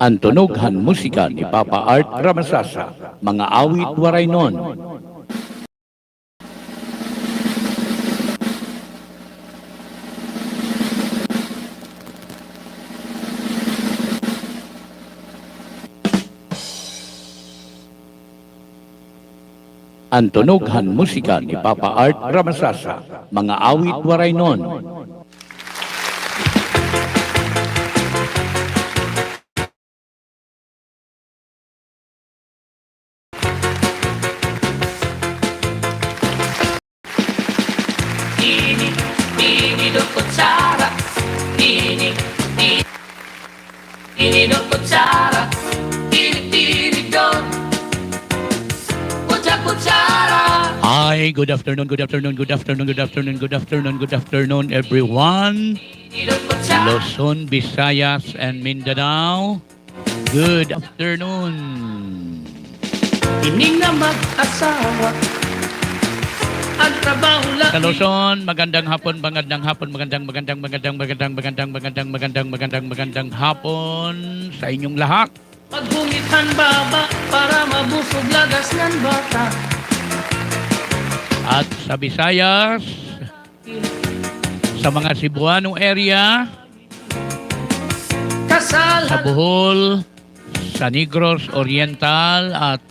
Ang tunughan musika ni Papa Art Ramasasa, mga awit waray nun. Ang tunughan musika ni Papa Art Ramasasa, mga awit waray nun. Tinidor kutsara, tinidor kutsara, tinidor kutsara. Hi, good afternoon, good afternoon, good afternoon, good afternoon, good afternoon, good afternoon, everyone. Tinidor kutsara. Luzon, Visayas, and Mindanao. Good afternoon. Hindi na mag-asawa. Ang trabaho lang. Sa Luzon, magandang hapon, magandang hapon sa inyong lahat. Maghumitan baba para mabusog lagas ng bata. At sa Visayas, sa mga Cebuano area, Kasal sa Bohol, sa Negros Oriental at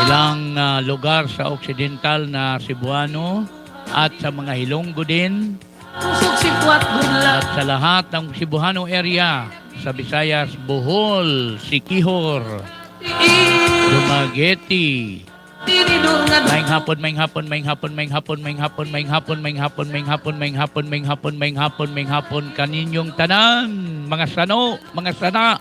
ilang lugar sa Occidental na Cebuano at sa mga Hilonggo din Pusog si Puat Gudla. at sa lahat ng Cebuano area sa Visayas, Bohol, Siquijor, Dumaguete. Tinidor nga Maing hapon, maing hapon, maing hapon, maing hapon, maing hapon, maing hapon, maing hapon, maing hapon, maing hapon, maing hapon, maing hapon, maing hapon, kaninyong tanan, mga sano, mga sana.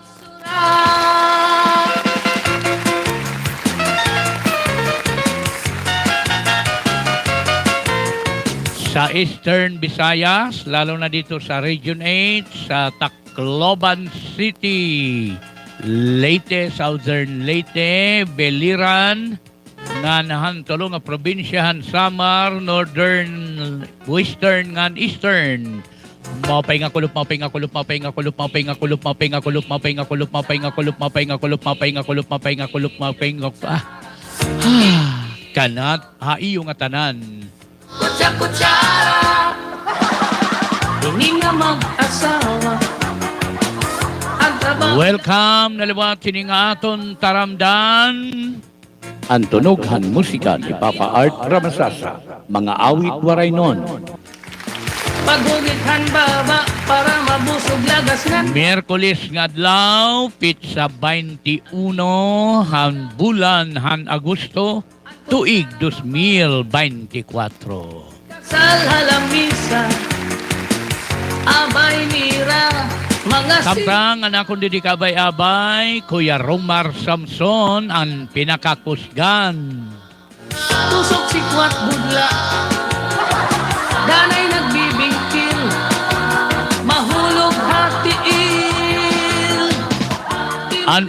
Sa Eastern Visayas, lalo na dito sa Region 8, sa Tacloban City, Leyte, Southern Leyte, Beliran, nga nahantolo nga probinsyahan Samar, Northern, Western, nga Eastern. Mapay nga kulop, mapay nga kulop, mapay nga kulop, mapay nga kulop, mapay nga kulop, mapay nga kulop, mapay nga kulop, mapay nga kulop, mapay nga kulop, mapay nga kulop, mapay nga kanat, haiyo nga tanan. kutsara. Hindi nga mag-asawa. Ang trabaho Welcome na liwat sining aton taramdan. Ang tunughan musika ni Papa Art Ramasasa, mga awit waray nun. Maghumitan baba para mabusog lagas ng Miyerkules nga adlaw, pitsa 21 han bulan han Agosto, tuig 2024. kasal halamisa. Abay nira. Mga Samtang anak kong didikabay-abay, Kuya Romar Samson ang pinakakusgan. tusok si Puat Gudla. Danay nagbibingkil. Mahulog hatiil. Ang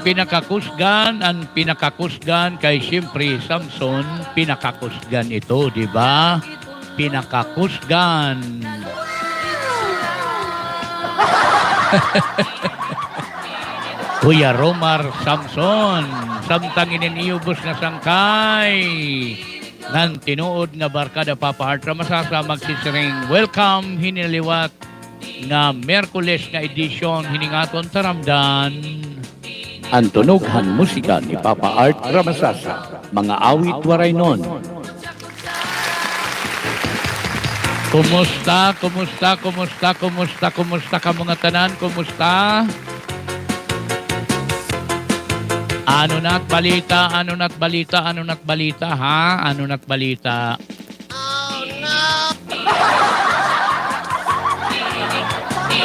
pinakakusgan kay siyempre Samson, pinakakusgan ito, di ba? Pinakakusgan. Kuya Romar Samson, samtang ininiubos na sangkay ng tinuod nga barkada Papa Art Ramasasa magsisiring welcome hiniliwat nga Merkules nga edisyon hiningaton taramdan. Ang tunughan musika ni Papa Art Ramasasa, mga awit waray nun. Kumusta ka mga tanan? Kumusta? Ano na't balita ha? Ano na't balita?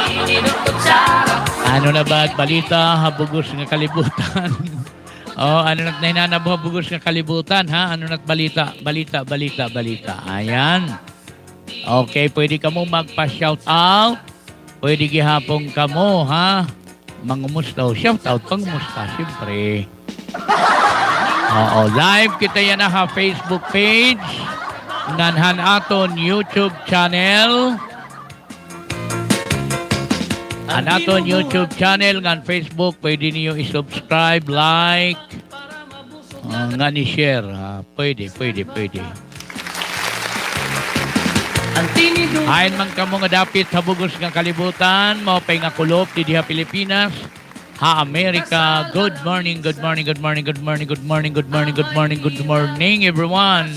Tinidor kutsara. Ano na ba at balita? Habugos nga kalibutan. Oh, ano na't nahinanabo habugos nga kalibutan ha? Ano na't balita? Balita. Ayan. Okay, pwede ka mo magpa-shout out. Pwede gihapong ka mo, ha? Mangumusta o shout out, pangumusta, siyempre. Oo, live kita yan na ha, Facebook page. Nanhan aton YouTube channel. Anaton YouTube channel ngan Facebook, pwede niyo i-subscribe, like, nga ni-share. Pwede. Ang tinido Ayon man kamo nga dapit sa bugos nga kalibutan, mao pay nga kulop di diha Pilipinas. Ha Amerika, good morning everyone.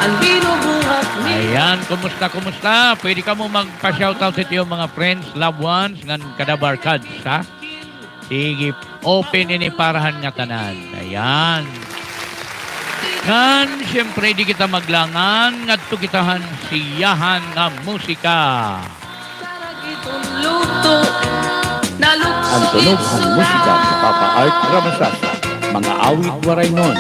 ang binubuhat ni Ayan, kumusta? Pwede ka mo magpa-shoutout sa iyong mga friends, loved ones, ngan kada barkads, ha? Sige, open ini parahan nga tanan. Ayan. Ngan, siyempre di kita maglangan, ngadto kitahan siyahan nga musika. itong luto na lukso Ang tunog ang musika ni Papa Art Ramasasa. Mga awit waray nun.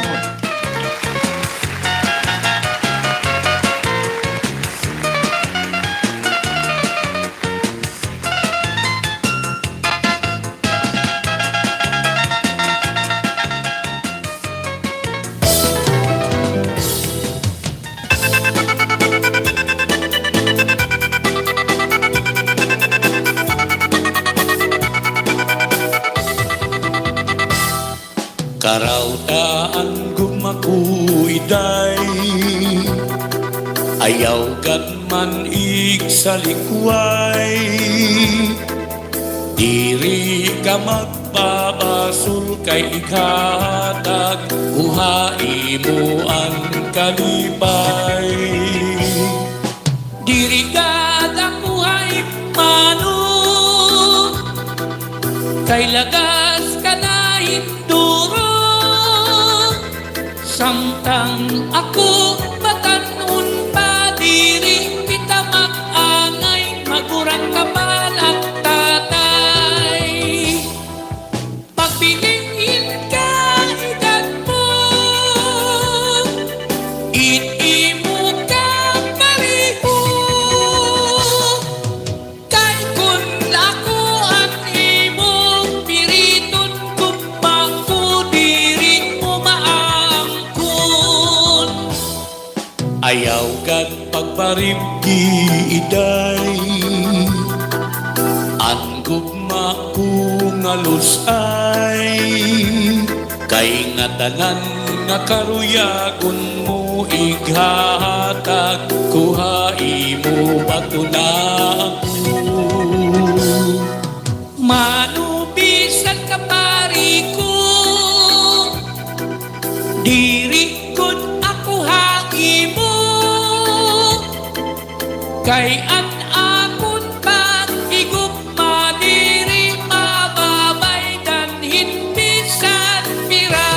Karautaan gumakuiday ayaw man ig sa likway diri ka magbabasul kay ikatag buhai mo ang kalipay diri ka dakuhay mano kay lagas ka na hinduro samtang ako batanon pa diri kita mag-angay magurang kabalak tatay pagpilingin ka edad mo imo ka pariho kay kun ako ang imong piriton kumangko diri mo maangkon ayaw kag pagparimgi iday ang gugma ko nga lusay kay nga tanan nga karuyagon mo ighatag kuhai mo bato na ako manubisan ka pari ko diri kun ako hangimo kay an akon pag-igugma diri mababay dan hinbisan pira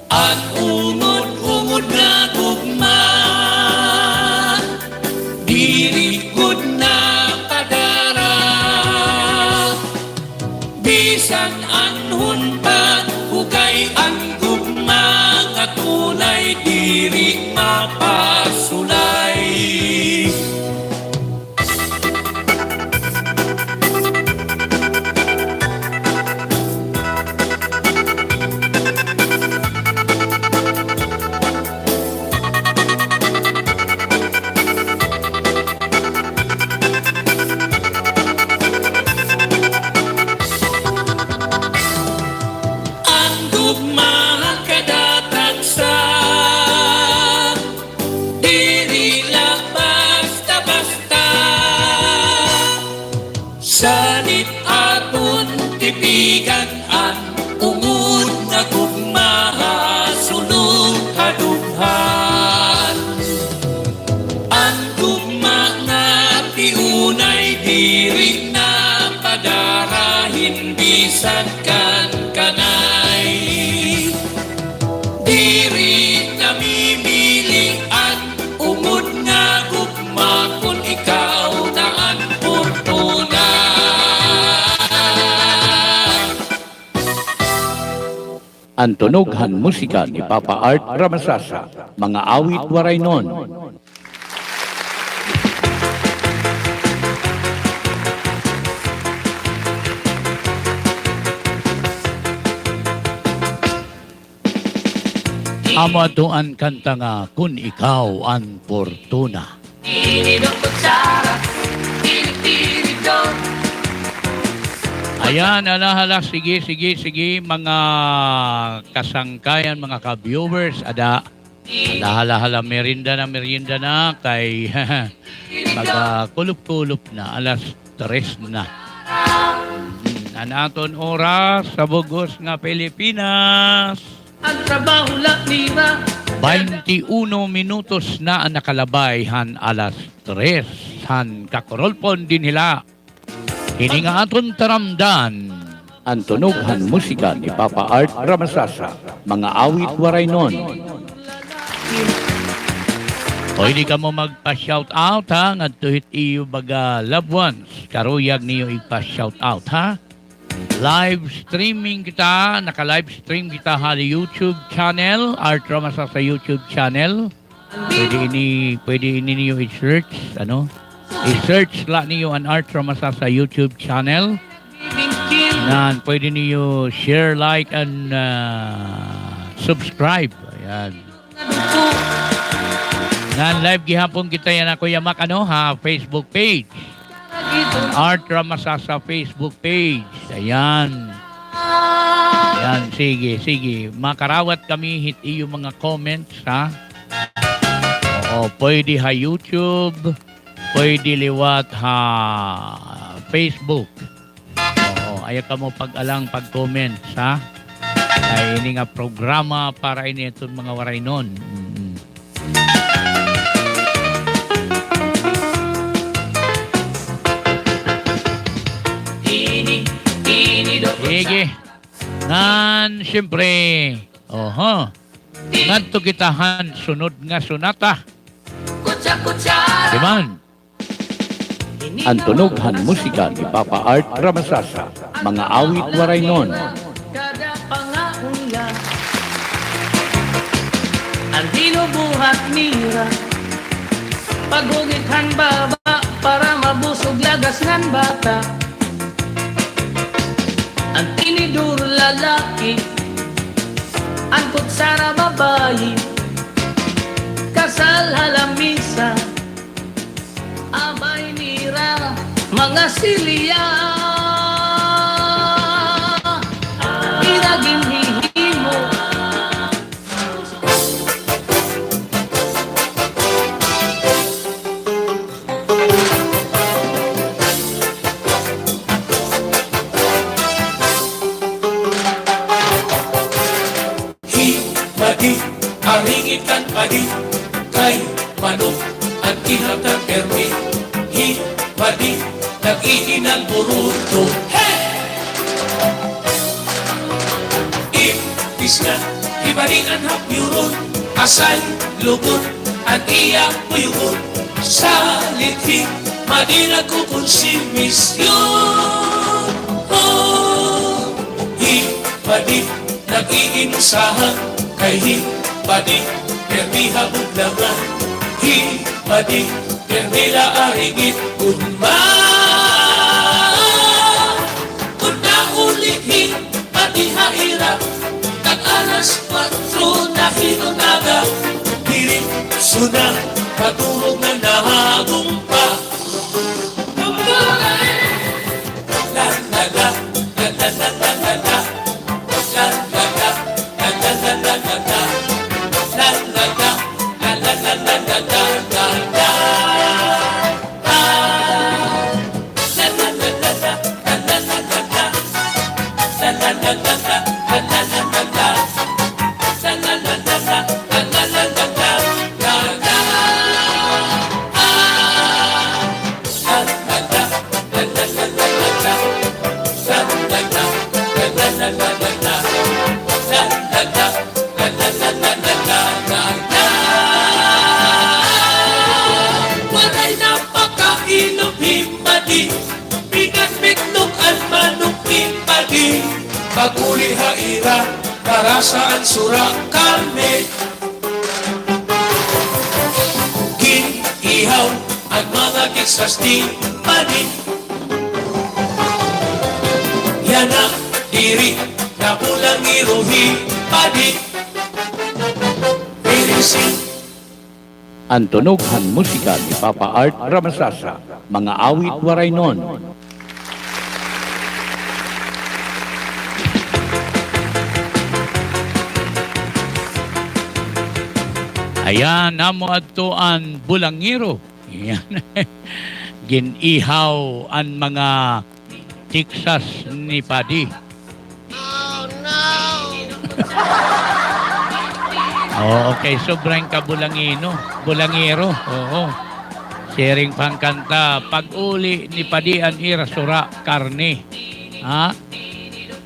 an ungod na gugma diri gud na padara bisan anhon pa hugay ang gugma nga tunay diri mapasulay ang gugma kadatag sa diri lang basta-basta sanit aton tipigan ang ungod nga gugma sunod hadughan ang gugma nga tiunay diri na padarahin bisan kan kanay diri namimili ang ungod nga gugma kung ikaw na ang fortuna Ang tunughan musika ni Papa Art Ramasasa. Mga awit waray nun. Amo atuan kanta nga kun ikaw ang fortuna. Tinidor kutsara, tinig-tinidor. Ayan, alahala, sige, mga kasangkayan, mga ka-viewers, alahala, merienda na, kay mag-kulup-kulup na, alas 3 na. Anaton oras sa bugos nga Pilipinas. Ang trabaho laknira, 21 minutos na ang nakalabay han alas 3. Han kakorolpon din nila. Kini nga aton taramdan. Ang tunughan musika ni Papa Art Ramasasa, mga awit waray nun. Pwede ka mo magpa-shout out ha, ngadto hit iyo baga loved ones. Karuyag niyo ipa-shout out ha. Live streaming kita, naka-live stream kita sa YouTube channel, Art Ramasasa YouTube channel. Pwede ini niyo i-search, i-search la niyo ang Art Ramasasa YouTube channel. Yan, pwede niyo share, like, and subscribe. Ayan. Nan live gihapon kita yan ako yamak Facebook page. Art Ramasasa Facebook page. Ayan. Ayan, sige. Makarawat kami hit iyo mga comments ha. Oo, pwede ha YouTube, pwede liwat ha Facebook. Oo, ayaw ka mo pag-alang pag-comments ha. Ay ini nga programa para ini itong mga waray nun. Sige. Ngan, siyempre, ngadto kitahan sunod nga sunata. kutsa-kutsara. Diman, Ang tunughan musika ni Papa Art Ramasasa, mga awit waray nun. Kada pangaunla, ang dinubuhat nira. Pagugithan baba para mabusog lagas ng bata. Ang tinidur lalaki, ang kutsara babayi. Kasal halamisa, abay nira, mga silya. Iraging hihimo. Madi, aringitan padi, kay manok at kinatang permi. Madi, nag-iinang buruto. Hey! Imbis na, ibaring ang hapyuron, asal, lubot, at iya puyugon. Sa lithi, madi nagkukonsimisyon. Madi, nag-iinusahan, kay hibadi, permi habog naman. Hibadi, permi laaringit kunma. Kuna ulihin, pati hairap, kag alas 4 na hinunaga. Hirit, sunang, patulog na nahagumpa. La la la, la la la la la la. La la la, la la la la la la. La la la, la la la la la la la la. Ah, la la la la la, la la la la la. La la la la la, la la la la la. La la la la la, la la la la la la la. Ah, la la la, la la la la la la. La la la, la la la la la la. Walay napakainom himbadi, bigat bitlog at manok himbadi. Paguli haira, karasaan sura kami. Ginihaw ang mga kisas himbadi. Yanak diri, napulang iruhi padi. Pirising, Ang tunughan musika ni Papa Art Ramasasa, mga awit waray nun. Ayan, namo adto ang bulangiro. Ayan. Ginihaw ang mga Texas ni Padi. Oh, okay, sobrang kabulangino. Bulangiro, oo. Sharing pangkanta. Pag-uli ni Padi ang irasura, karne. Ha?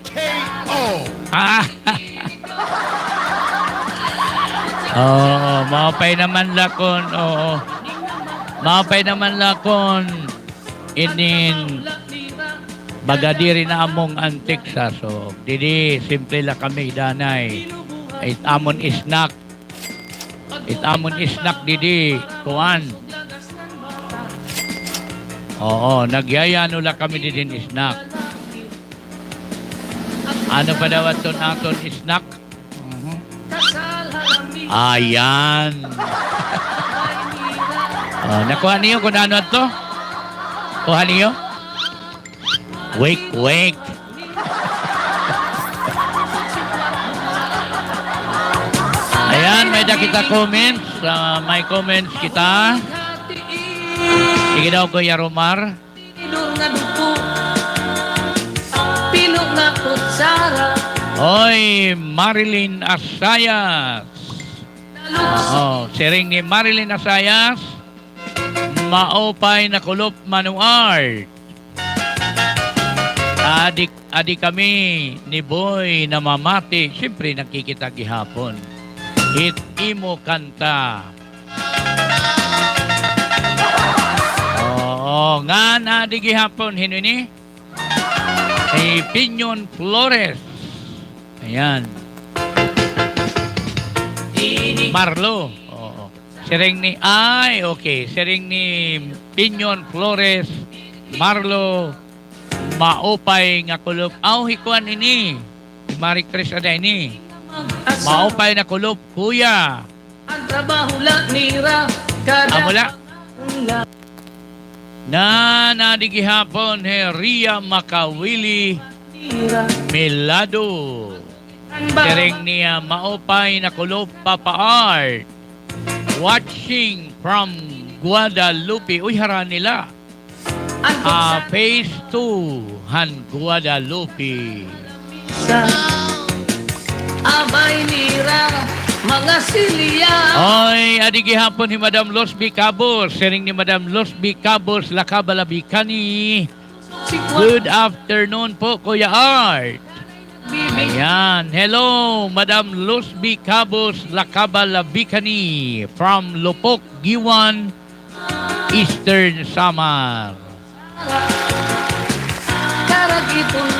K.O. Ah! Oo, maupay naman lakon, oo. Maupay naman lakon. Inin, bagadiri na among ang Texas. So, didi, simple lang kami, danay. It amon isnak. It amon isnak, didi. Kuan. Oo, nagyayano lang kami didin isnak. Ano pa daw aton isnak? Ayan. Nakuha niyo kung ano ito? Kuha niyo? Wake. Ayan, may kita comments. May comments kita. Sige daw, Kuya Romar. Pinong nga dupo, pinong nga kutsara, Oy, Marilyn Asayas. Sering ni Marilyn Asayas. Maupay na kulop manuart. Adik kami ni Boy na mamati. Siyempre nakikita gihapon. Hit imo kanta. Oo, nga na di gihapon. Hinuni? Si Pinyon Flores. Ayan. Marlo. Oo. Sering ni Sering ni Pinyon Flores, Marlo, maupay nga kulop. Hikuan ini. Si Marie Chris ada ini. Maupay na kulop, kuya. ang trabaho lang nira, kada Amula. Na nadigihapon Ria Makawili nira, Milado. Sering niya maupay na kulop, Papa Art. Watching from Guadalupe. Uy, hara nila. Phase 2, Han Guadalupe. sa abay nira, mga silya. Oy, adigi hapon ni Madam Losby Cabos. Sering ni Madam Losby Cabos, Lakabalabikani. Good afternoon po, Kuya Art. Ayan. Hello, Madam Losby Cabos, Lakabalabikani. From Lupok, Giwan, Eastern Samar.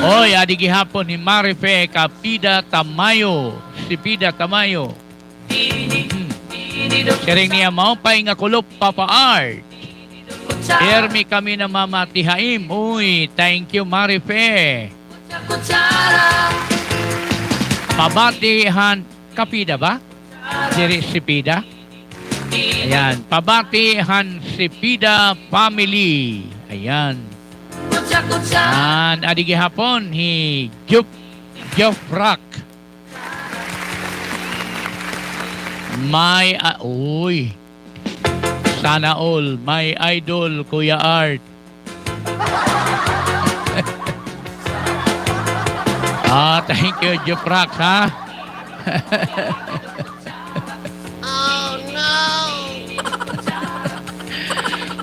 Oy, adigi hapon ni Marife Kapida Tamayo. Si Pida Tamayo. Sering niya maupay nga kulop, Papa Art. Ermi kami na mamatihaim. Uy, thank you, Marife. Pabatihan Kapida ba? Si Pida? Ayan. Pabatihan si Pida family. Ayan. Ayan. Adigi hapon ni Jofrak. Uy. Sana all. My idol, Kuya Art. Thank you, Jofrak, ha? Oh no!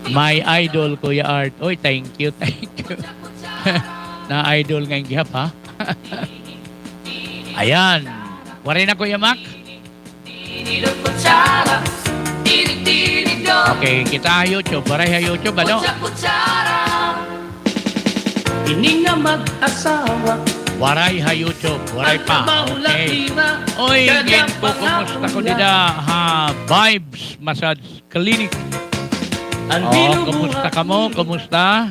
My idol, Kuya Art. Oy, thank you. Na idol nga yung gihap, ha? Ayan. Waray na, Kuya Mac? Okay, kita YouTube. Waray ha YouTube, ano? Ini nga mag-asawa, Waray ha YouTube. Waray pa. Okay. Oy, again po, kumusta ko nila, ha? Vibes Massage Clinic. Kumusta ka mo? Kumusta?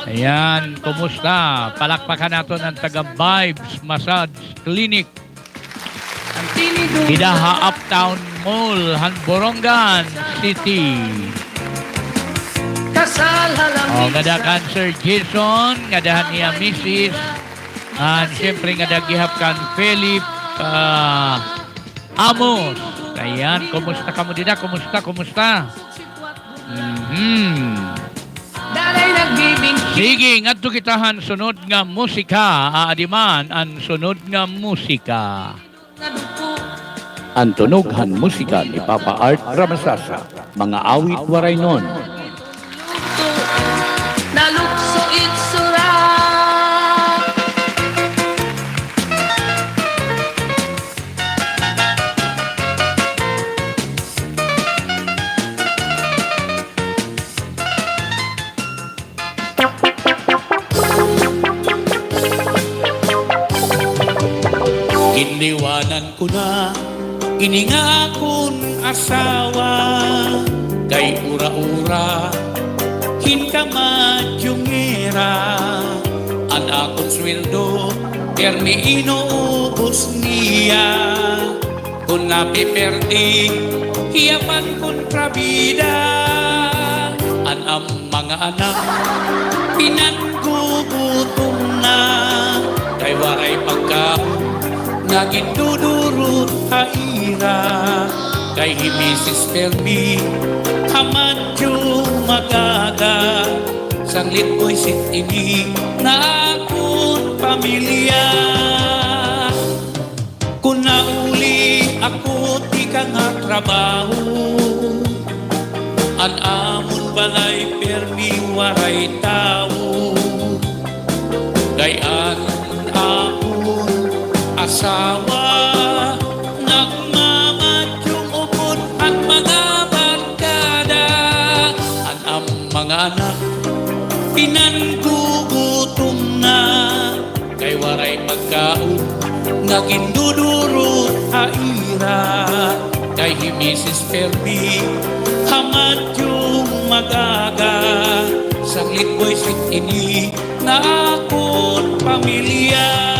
Ayan, kumusta? Palakpakan natin ang taga-Vibes Massage Clinic. Didaha Uptown Mall, Hanborongan City. Kasal halang Ngada kan Sir Jason, ngadahan niya Mrs. And siyempre ngada gihap kan Philip Amos. Ayan, kumusta ka mo dida? Kumusta? Dalay nagbibing Sige, ngadto kitahan sunod nga musika. Aadiman ang sunod nga musika. naduko. Ang tunughan musika ni Papa Art Ramasasa, mga awit waray nun. Luto, nalukso itsura. Iniwanan ko na ininga akong asawa kay ura-ura hinkamadjungera an akong sweldo permi inuubos niya kung napiperdi hiyapan kontrabida an ang mga anak pinanggugutom na kay waray pagkaon naging dudurot haira kay Mrs. Permi hamadyo magaga sanglit ko'y sitini na akong pamilya kung nauli ako di ka nga trabaho an amon balay Permi waray tao kay an akong asawa nagmamadyong upon at mga barkada at ang mga anak pinanggugutom na kay waray pagkaon naging dudurot haira kay Mrs. Permi hamadyong magaga saglit ko'y sitini na akong pamilya.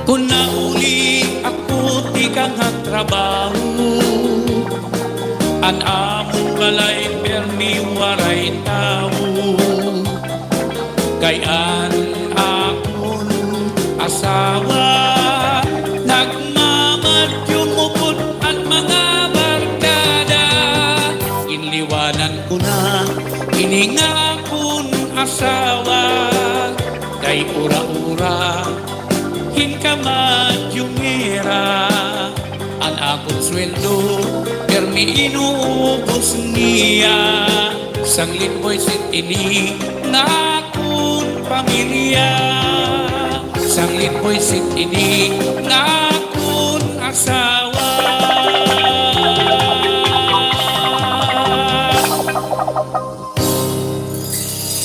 Kung nauli ako di ka nga trabaho an among balay Permi waray tao kay an akong asawa nagmamadyong upod at mga barkada inliwanan ko na ininga akong asawa kay ura-ura hinkamadjungera an akong sweldo permi inuubos niya sanglit ko'y sitini na akong pamilya sanglit ko'y sitini na akong asawa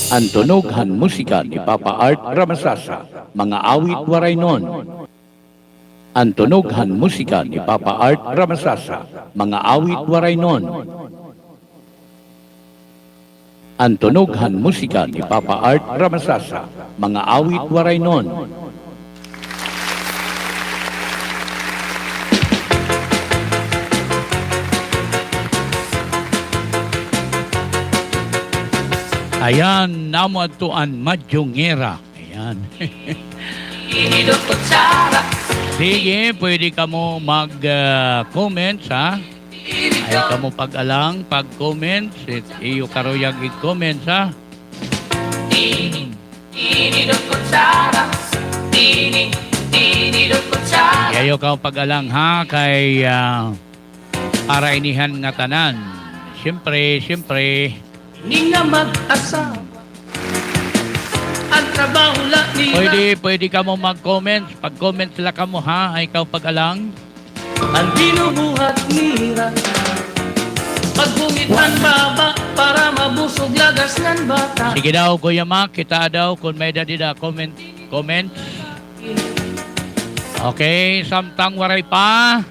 Ang tunughan musika ni Papa Art Ramasasa, mga awit waray nun. Ang tunughan musika ni Papa Art Ramasasa, mga awit waray nun. Ang tunughan musika ni Papa Art Ramasasa, mga awit waray nun. Ayan, namo atuan Madjongera. Ayan. Inidot ko tsara. Sige, pwede ka mo mag-comments, ha? Ay ka mo pag-alang, pag-comments. Iyo karoyag i-comments, ha? Inidot ko tsara. Inidot ko tsara. Ayaw ka mo pag-alang, ha? Kay para inihan nga tanan. Siyempre, Ning nga mag-asawa. Ang trabaho la nila. pwede ka mo mag-comments. Pag-comment sila ka mo, ha? Ay ikaw pag-alang. Ang binubuhat nila. Pagbumitan baba para mabusog lagas ng bata. Sige daw, Kuya Mac, kita daw kung may dadida comment. Okay, samtang waray pa.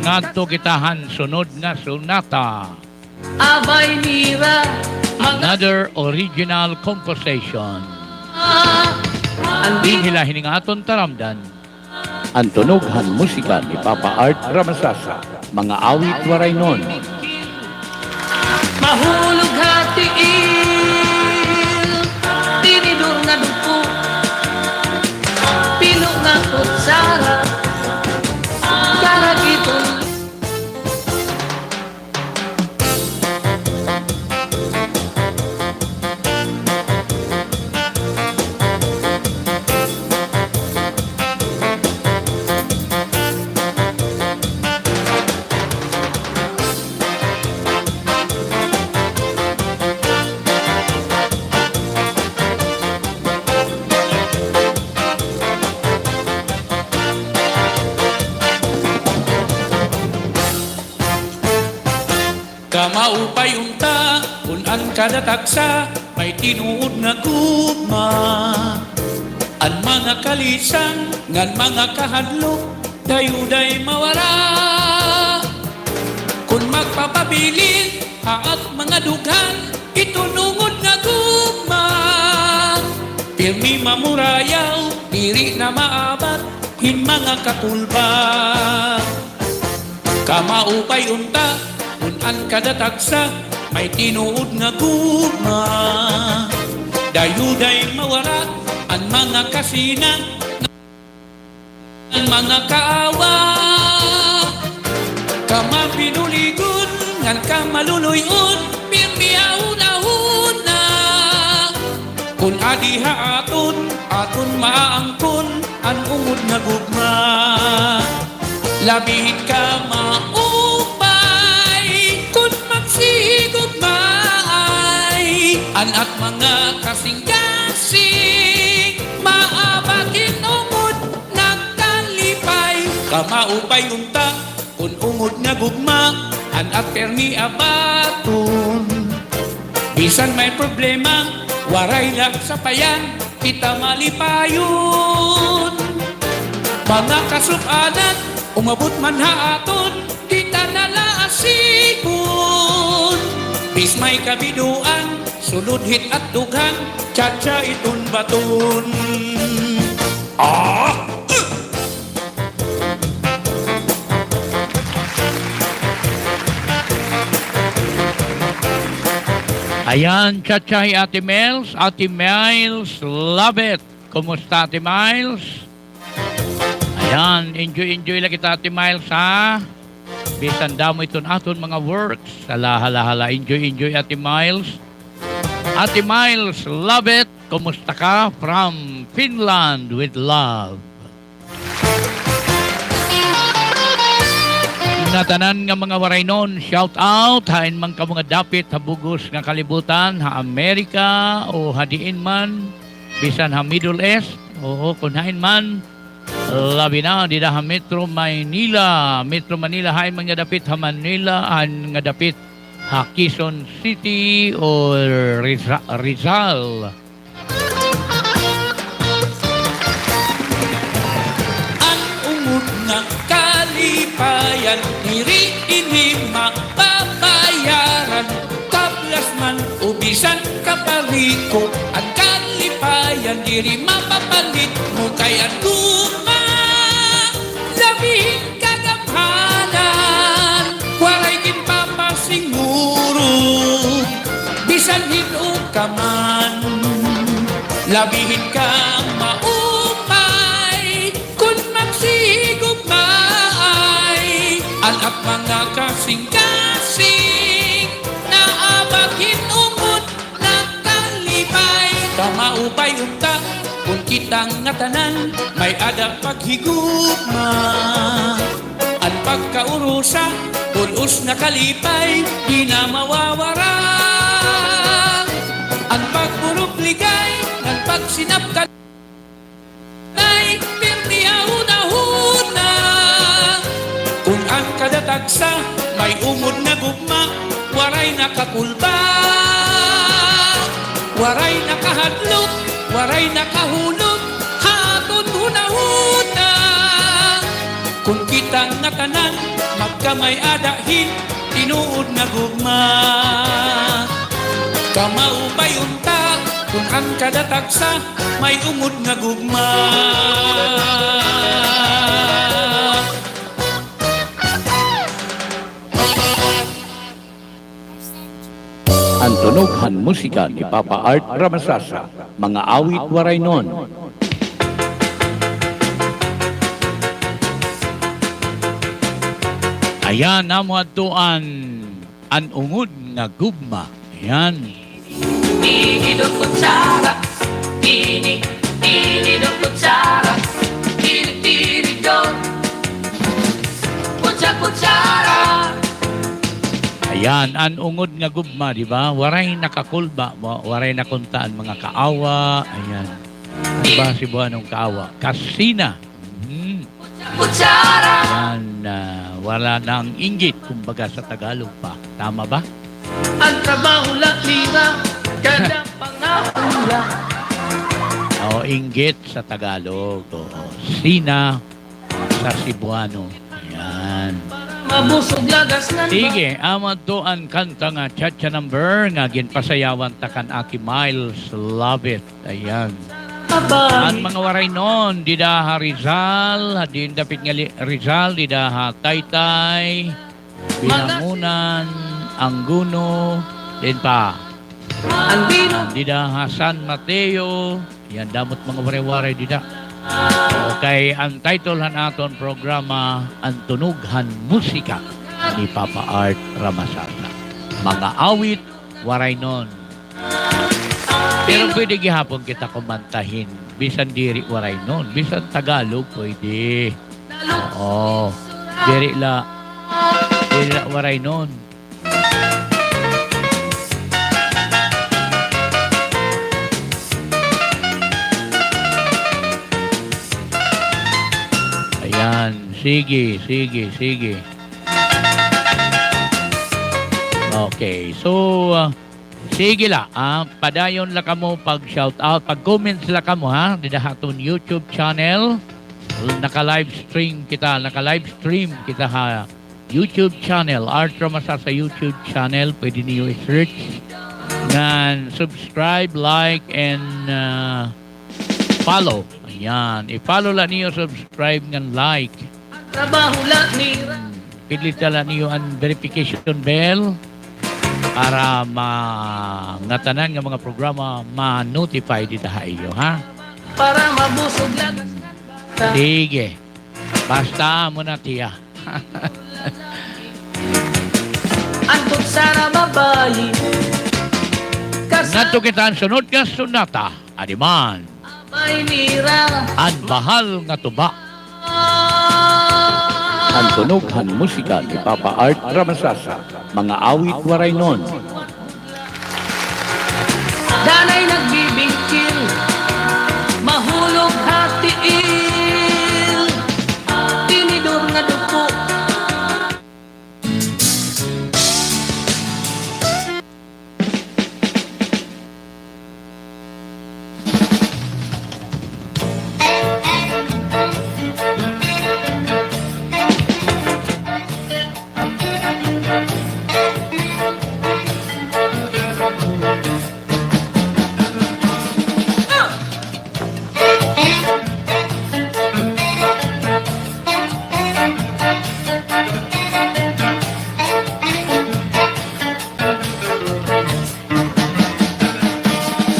Ngadto kitahan sunod nga sunata. Abay nira Another original composition. Andi Hila hining aton taramdan. Ang tunughan musika ni Papa Art Ramasasa, mga awit waray nun. mahulog hatiil. Tinidur nga duko. Pino nga kutsara. Karagiton. Kamaupay unta, kunan kada taksa, may tinuod nga gugma. Ang mga kalisan, ngan mga kahadlok, dayuday mawara. Kung magpapabilin, haat mga dughan, itunungod nga gugma. Pirmi mamurayaw, diri na maabat, hin mga katulba. Kamaupay unta, kunan kada taksa, may tinuod nga gugma. Dayuday mawara, ang mga kasina, ang mga kaawa. Kama pinuligon, ngan ka maluluyon, pirmiyauna-una. Kung adiha aton maangkon, ang ungod nga gugma. Labihin ka maupay, kung magsigugmaay. Anak mga kasing-kasing, maabatin ungod nagkalipay. Kamaupay unta, kung ungod nga gugma, anak permi abaton. Bisan may problema, waray lang sa payan, kita malipayon. Mga kasukanan, umabot man haaton, kita nalaasipon. Bis may kabiduan, sulod hit at dughan, tsa-tsa iton baton. Ayan, Chachay Ate Miles. Ate Miles, love it. Kumusta Ate Miles? Ayan, enjoy lang kita Ate Miles ha. Bisan damo iton aton mga works. Hala, enjoy Ate Miles. Ate Miles, love it. Kumusta ka? From Finland with love. Natanan nga mga waray nun, shout out, hain man ka mga dapit, habugos nga kalibutan, ha Amerika, o hadiin man, bisan ha Middle East, o kung hain man, labi na, di ha Metro Manila, hain man nga dapit ha Manila, hain nga dapit ha Quezon City, o Rizal. Ang ungod nga kalipayan, diri inima papayaran. Kaplas man ubisan kapariko, ang kalipayan diri mapapalit mo kay aguma. Labihin kagamhanan, waray ginpapasinguro, bisan hino ka man. Labihin ka maupay, kung magsigugmaay. Anak mga kasing-kasing, naabagin ungod ng kalipay. Kamaupay unta, kung kitang ngatanan, may ada paghigugma. Ang pagkaurusa, pulos na kalipay, di na mawawara. Ang pagburok ligay, ng pagsinapkan ay pirmiyauna-huna. Kung ang kadatagsa, may umod na gugma, waray nakakulba, waray nakahadlok, waray nakahulog, hatod hunahuna. Kung kitang nga tanan, magkamay adahin, tinuod nga gugma. Kamaupay unta, kung ang kadatagsa, may ungod nga gugma. Ang tunughan musika ni Papa Art Ramasasa, mga awit waray nun. Ayan, amo atuan an ungod nga gugma. Ayan. Tini do kutsara, tini do kutsara, tini do kutsara. Ayan, an ungod nga gugma, di ba? Waray nakakulba, waray nakuntaan mga kaawa. Ayan. Ano ba si buwanong kaawa? Kasina. Kutsara. Ayan, wala nang inggit, kumbaga sa Tagalog pa. Tama ba? Ang trabaho lira, kada pangahula. O, inggit sa Tagalog. O, sina sa Cebuano. Ayan. Mabusog lagas nan ba? Sige, amad to ang kanta nga Chacha Number nga ginpasayawan takan Aki Miles. Love it. Ayan. Ang mga waray noon, didaha Rizal, din dapit nga Rizal, didaha Taytay, Binangunan, Angguno, din pa. Andino. Didaha San Mateo, yan damot mga waray-waray dida. Okay, ang title han aton programa, Ang Tunughan Musika ni Papa Art Ramasasa. Mga awit, waray noon. Pero pwede gihapon kita kumantahin. Bisan diri waray noon. Bisan Tagalog pwede. Oo. Diri la waray noon. Ayan. Sige. Okay. So, sige la, padayon la kamo pag shout out, pag comments la kamo ha, didahaton YouTube channel, naka-live stream kita ha, YouTube channel, Art Ramasasa YouTube channel, pwede niyo i-search, and subscribe, like, and follow. Ayan, i-follow la niyo, subscribe, and like. Trabaho lira. Pidlita la niyo ang verification bell, para ngatanan nga mga programa ma-notify dito iyo, ha? Para mabusog lagas. Sige. Basta mo na tiya. Ang kutsara babayi. Nato kita ang sunod nga sunata. Adiman. May nira. Ang bahal nga tuba. Ang tunughan musika ni Papa Art Ramasasa, mga awit waray nun. Danay nagbibingkil, mahulog hatiil, tinidor nga duko.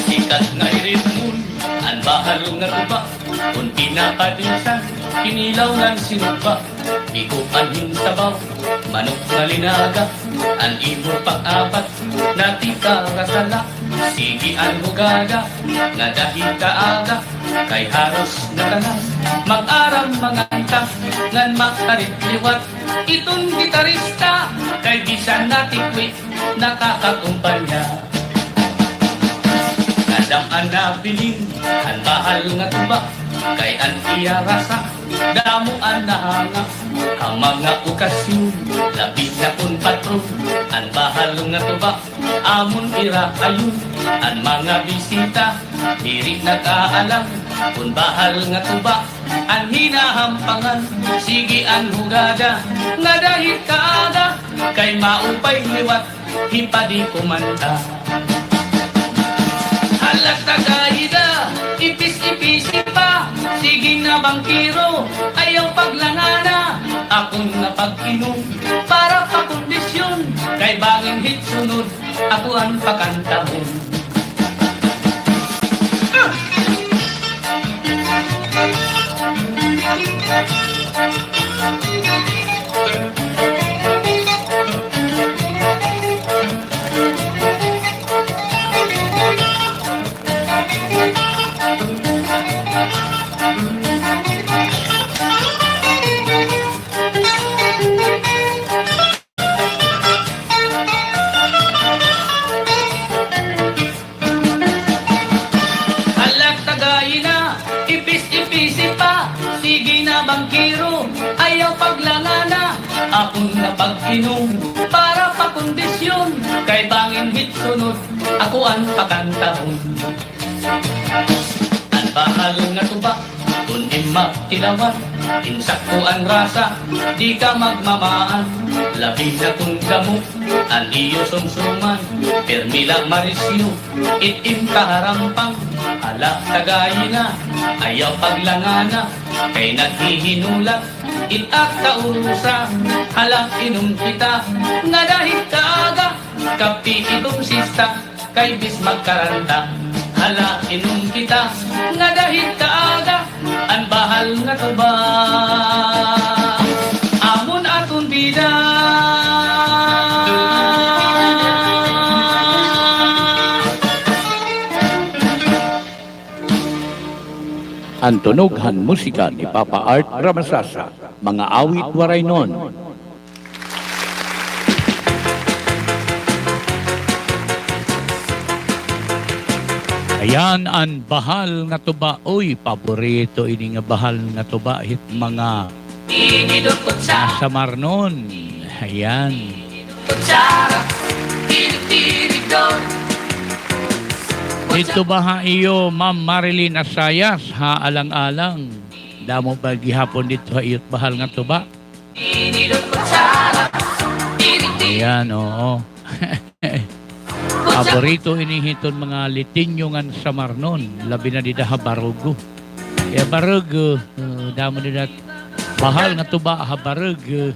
Sikat nga iritmon, ang bahal nga tuba, kunti na kadinsan, kinilaw ng sinuba, ikuanhin sabaw, manok na linaga, ang imo pang-apat, natika kasala, sige ang hugaga, nga dahil kaaga, kay haros na tanan, mag-aram mga anta, ngan makarit liwat, itong gitarista, kay bisan natikwit, nakakakumpanya. Kadam ang nabiling, ang bahal nga tuba, kay ang iya rasa, damo ang nahanga, ang mga okasyon, labi na kung patron, ang bahal nga tuba, amon ira ayun, ang mga bisita, diri nag-aalam, kung bahal nga tuba, ang hinahampangan, sige ang hugada, nga dahil kaaga, kay maupay liwat, hipadi kumanta. Halas tagaida, ipis-ipisi pa, sige na bangkiro, ayaw paglangana, akong napag-inom, para pa kondisyon, kay bangin hit sunod, ako ang pakantahon. Halak tagaina, ipis-ipisi pa, sige na bangkiro, ayaw paglangana, akong napag-inom, para pa kondisyon, kay bangin hit sunod, ako ang pakantahon. Ang bahal nga tuba, kung imaktilawan, insak ko ang rasa, di ka magmamaan, labi na kung gamot, ang iyo sumsuman, permila marisyo, itim kaharampang, ala tagayina, ayaw paglangana, kay naghihinulak, itak kaurusa, hala inom kita, nga dahil kaaga, kapi itong sista, kay bis magkaranta, hala inom kita, nga dahil kaaga, ang bahal nga tuba, amon aton bida. Ang tunughan musika ni Papa Art Ramasasa, mga awit waray nun. Ayan ang bahal nga tuba. Uy, paborito ini nga bahal nga tuba. Hit mga Tinidor kutsara, nasa Marnon. Ayan. kutsara, tinig-tinig doon. Dito ba ha iyo, Ma'am Marilyn Asayas, ha alang-alang. Damo ba gihapon dito ha iyot bahal nga tuba? Tinidor kutsara, tinig-tinig Ayan, oo. Paborito inihiton mga litinyo nga sa Marnon. Labi na dida ha barugo. Kaya barugo, damo dida bahal nga tuba ha barugo.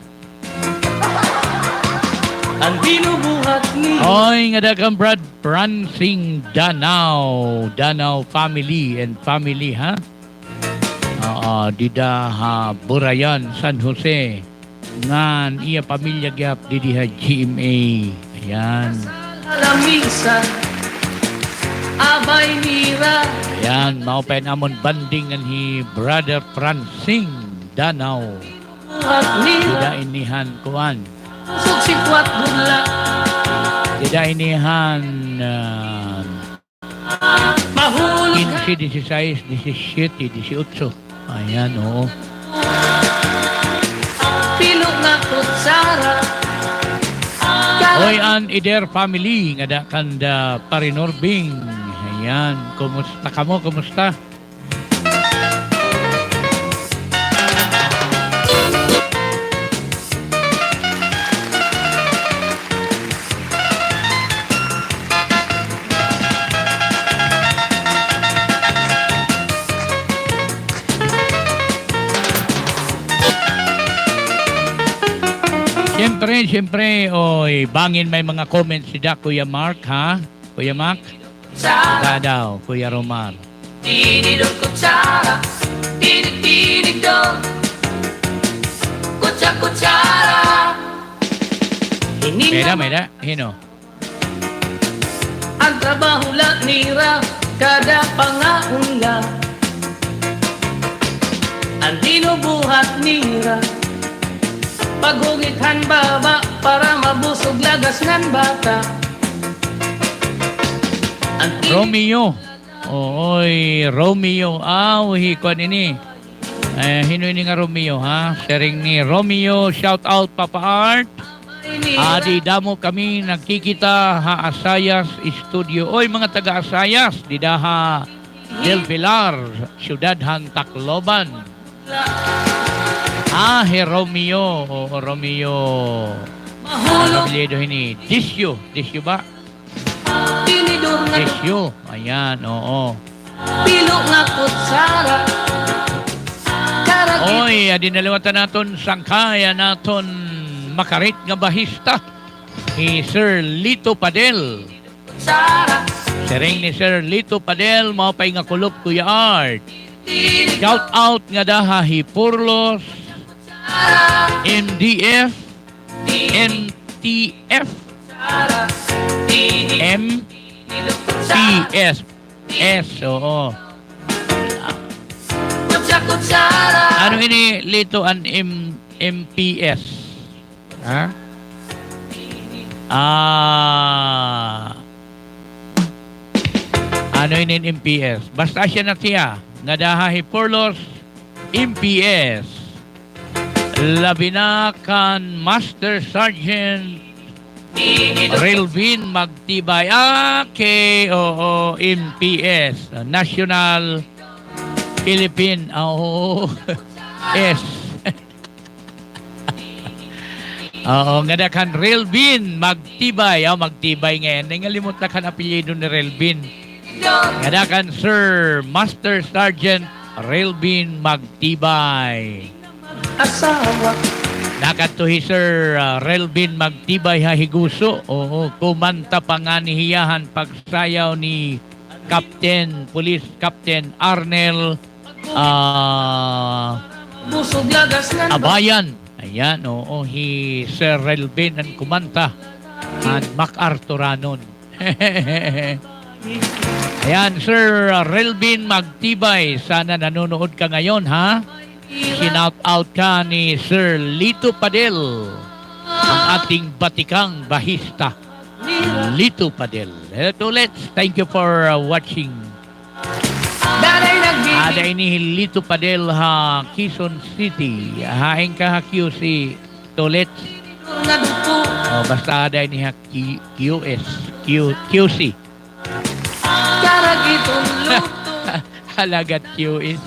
ang binubuhat ni Oy, nga dagang Brad Prancing Danau. Danau family and family, ha? Oo, dida ha Burayan, San Jose. Ngan iya pamilya gyap didi ha GMA. Ayan. alamisan, abay nira, Ayan, maupain amon banding ang hi Brother Prancing Danau. buhat nira, Dida inihan kuan. suksikwat bula, Dida inihan mahulog 15, 16, 17, 18. Ayan, oo. pilo nga kutsara, Hoy, an Ider family, nga da kanda Parinorbing. Ayan, kumusta ka mo? Kumusta? Siyempre, oy, bangin may mga comments si da, Kuya Mark, ha? Kuya Mark? kutsara, Ka daw, Kuya Romar. tinidor kutsara, tinig-tinig doon, kutsara, Meda, hino? ang trabaho lang nira, kada pangaunla, ang binubuhat nira, paghugithan baba para mabusog lagas ng bata. Ang Romeo. Oy, Romeo. Hikon ini. Hinoy ni nga Romeo, ha? Sharing ni Romeo, shout out Papa Art. Adi damo kami nagkikita ha Asayas Studio. Oy mga taga Asayas, didaha Del Pilar, Syudad han Tacloban. He Romeo, Romeo. Kapilido ini. Disyo ba? Tinidur nga Disyo. Ayan, oo. pilo nga kutsara. Karagit Oy, adi naliwatan naton sangkaya naton makarit nga bahista. Ni Sir Lito Padel. kutsara. Sering ni Sir Lito Padel, mao pay nga kulop Kuya Art. Shout out nga daha Hipurlos, MDF, MTF, MPS. Oo. Kutsara. Ano ini Lito an MPS? Ha? Ano ini MPS? Basta siya na siya. Nga daha Hipurlos, MPS. Labinakan Master Sergeant Relvin Magtibay. Okay, oo, MPS. National Philippine. S. Oo, nga da kan Relvin Magtibay. Magtibay ngayon. Nangalimot na kan apelyido ni Relvin. Nga da kan Sir Master Sergeant Relvin Magtibay. Asawa. Nakatuhi Sir Relvin Magtibay hahiguso. Oo, kumanta pa nga ni hiyahan pagsayaw ni Police Captain Arnel Busog lagas nga. Abayan. Ayan, oo, Sir Relvin ang kumanta. At MacArthuranon. Ayan, Sir Relvin Magtibay. Sana nanonood ka ngayon, ha? Sinout out ka ni Sir Lito Padel, ang ating batikang bahista. Lito Padel. Let's thank you for watching. Danay nagbibig. Ada ini Lito Padel ha Quezon City. Haing ka ha QC Tolet. Nga duko. Basta ada ini ha QC. Karagitong luto. Halagat QS.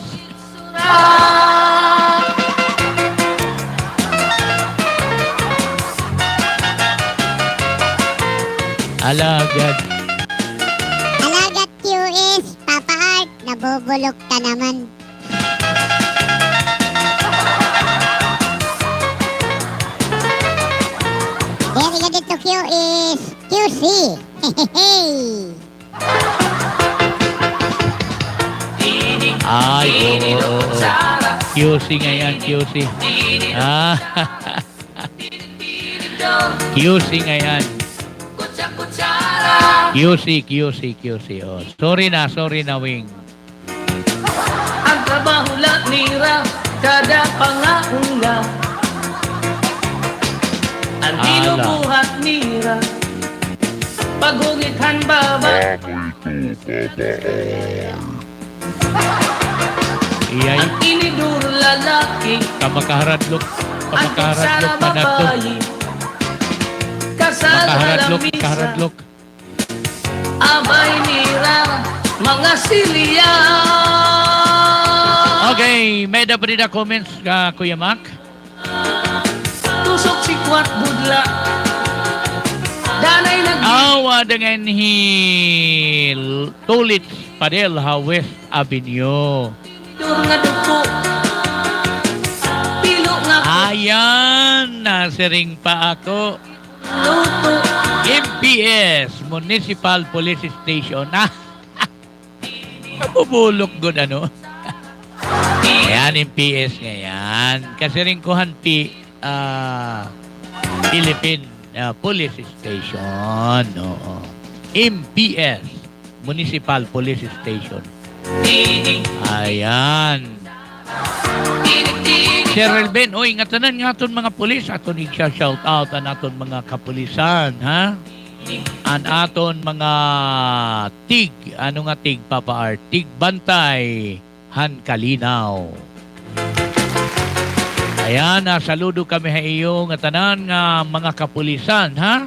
Alagad. Alagat QS, Papa Art, nabubulok ka naman. Very good ito QS, QC. Hehehe. Ay, oo. QC nga yan, QC. QC nga yan. QC. Oh. Sorry na, Wing. Ang trabaho lang nira. Kada pangaunla. Ang dinubuhat nira. Pagungithan baba. Iyay, Ang inidur lalaki. kamakaharadlok. Ang Kamakaharadlok kutsara na nato. babae. Kasal Kaharadlok, alamisa. kaharadlok. Abay nira. Mga silya. Okay, may dapat na comments ka, Kuya Mac? Tusok si Kwat Budla. Danay nag Awa dengan Tulit Padel ha West Avenue. dur nga duko. Pilo nga Ayan, nasiring pa ako. luto. MPS, Municipal Police Station. Nabubulok good ano? Ayan, MPS ngayon. Kasi rin kuhan Philippine Police Station. Oo. MPS, Municipal Police Station. Ayan. Sir Relben, oy, ingatanan nga aton mga pulis. Aton i-shout out ang aton mga kapulisan, ha? Ang aton mga tig. Ano nga tig, Papa Art? Tig bantay. Han Kalinaw. Ayan, saludo kami sa iyo nga tanan nga mga kapulisan, ha?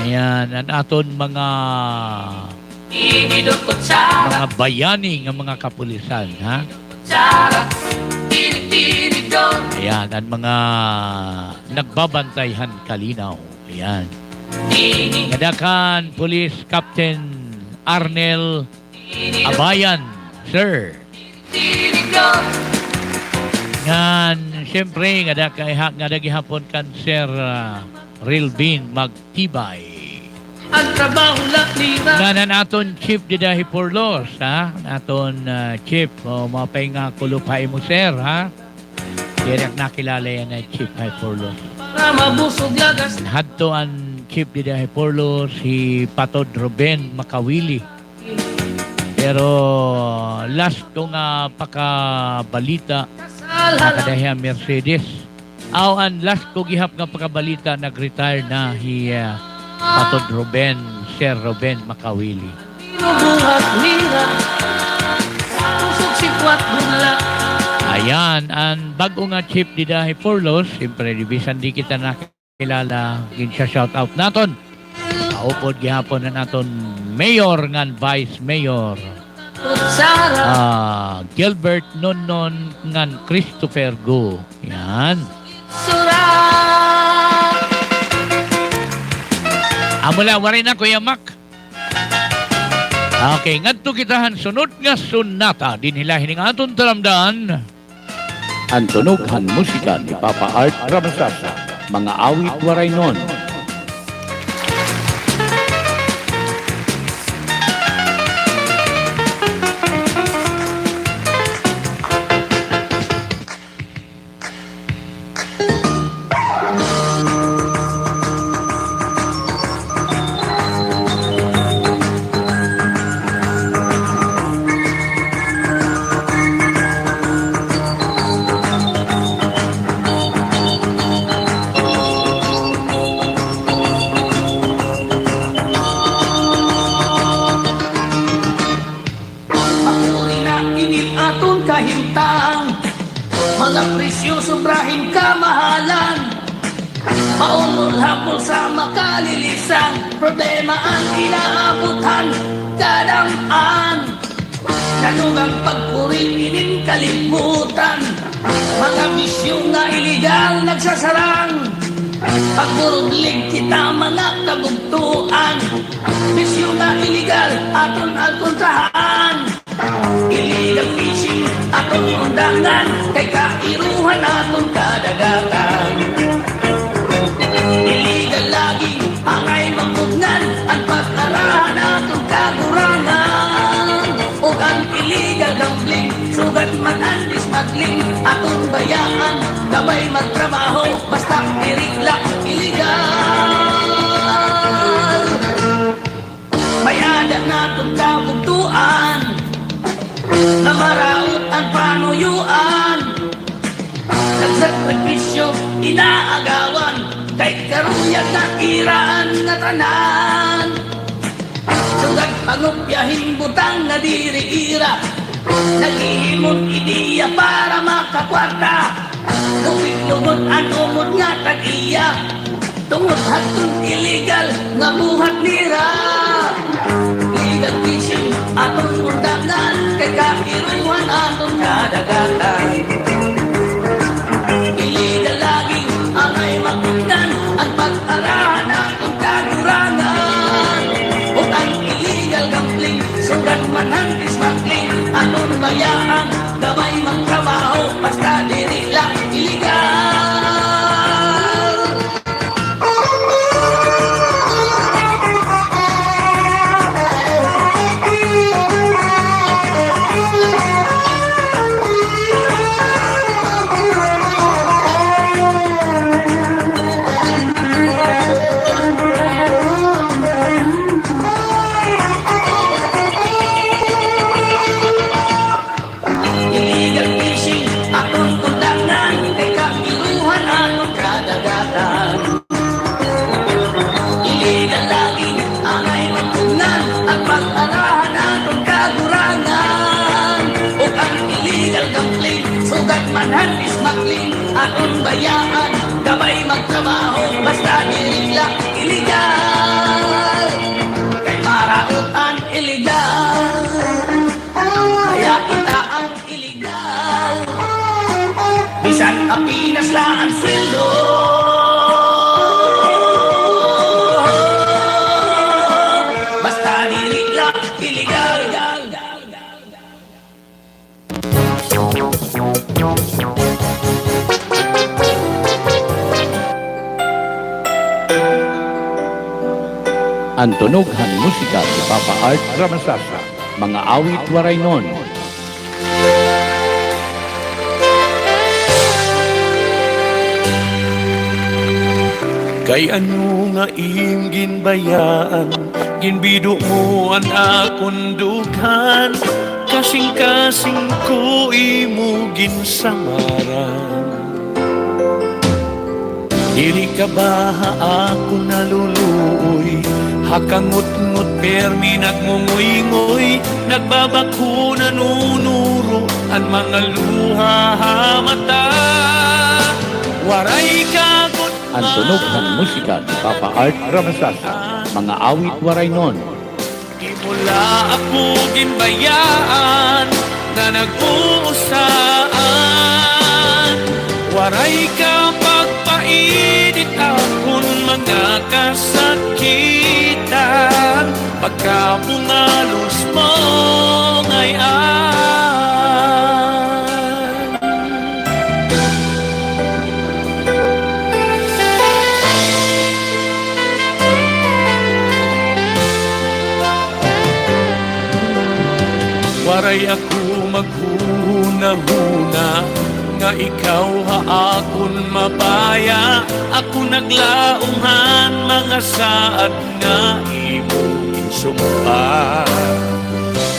Ayan, ang aton mga Tinidor kutsara, bayani nga mga kapulisan, ha? kutsara, tinidor, Ayan, ang mga nagbabantayhan kalinaw. Ayan. tinidor, Ngadakan, Police Captain Arnel Abayan, sir. Ngan, siyempre, nga hapon kan Sir Rilbin Magtibay. ang trabaho lang nila. Nga na naton Chief Didahi Porlos, ha? Naton Chief, mapay nga kulupay mo, sir, ha? Direk nakilala yan na Chief Didahi Porlos. Para mabusog lagas. Hadto ang Chief Didahi Porlos, si Patod Ruben Makawili. Pero last ko nga pakabalita, nakadahiya Mercedes. Ang last ko gihap nga pakabalita, nag-retire na si Patod Ruben, Sir Ruben Makawili. Binubuhat nila. Pusok si Kwat Bunla. Ayan, ang bago nga Chief Didahi Porlos, siyempre, bisan di kita nakilala, siya shout out naton. Kaupod gihapon na naton Mayor ngan Vice Mayor. Kutsara, Gilbert Nonon ngan Christopher Go. Yan. sura. Amula, warin na Kuya Mac. Okay, ngadto kitahan sunod nga sunata din hilahin ng aton talamdaan. Ang tunughan musika ni Papa Art Ramasasa, mga awit waray nun. Papuri na init aton kahintang. Mga presyo sobrahing kamahalan. Maunol hapon sa makalilisan. Problema ang inaabutan. Kadang-an. Nanugang pagpuriinin kalimutan. Mga bisyo nga iligal nagsasarang. Pagburudlig kita mga kabugtuan. Bisyo nga iligal aton ang kontrahan. Illegal fishing aton undangan. Kay kairuhan aton kadagatan. Illegal lagi angay mangugnan. Ang pag-arahan aton kagurangan. O ang illegal gambling. Sugat man ang smuggling. Aton bayaan. Gabay magtrabaho. Basta irigla illegal. Bayada naton kabugtuan. Na maraot ang panuyuan. Nagsakripisyo inaagawan. Kay karuyan na iraan na tanan. Sugat pangupyahin butang na diri-ira. Naghihimot ideya para makakwarta. Lupit-lumot ang umot nga tag-iya. Tungod hatong illegal nga buhat nira. Illegal fishing atong undangan. Kay kairuhan atong kadagatan. Illegal lagi angay makugnan. Ang pag-arahan atong kagurangan. O ang illegal gambling. Sugat man ang smuggling. Anong bayaan. Gabay magtrabaho. Basta diri lang illegal. Illegal bayaan, kamay magtrabaho, basta iligal, iligal. Kay marautan, iligal. Kaya kita ang iligal. Bisan apinas lang ang sweldo. Basta iligal, iligal. Ang tunughan musika ni Papa Art Ramasasa, mga awit waray nun. Kay ano nga iyong ginbayaan, ginbido mo ang akong dughan, kasing-kasing ko imo ginsamaran. Dili ka ba ako naluluoy, hakangot-ngot permi nagmungoy-ngoy, nagbabako nanunuro ang mga luha mata. Waray kagot Ang tunughan musika ni Papa Art Ramasasa, mga awit waray nun. Mula ako ginbayaan na nag-uusaan, waray ka pagpainit akong mga kasakitan, pagkapungalos mo ngayon. Waray ako maghuna-huna, nga ikaw haakon mabaya. Ako naglaungan mga saad nga imo insumpa.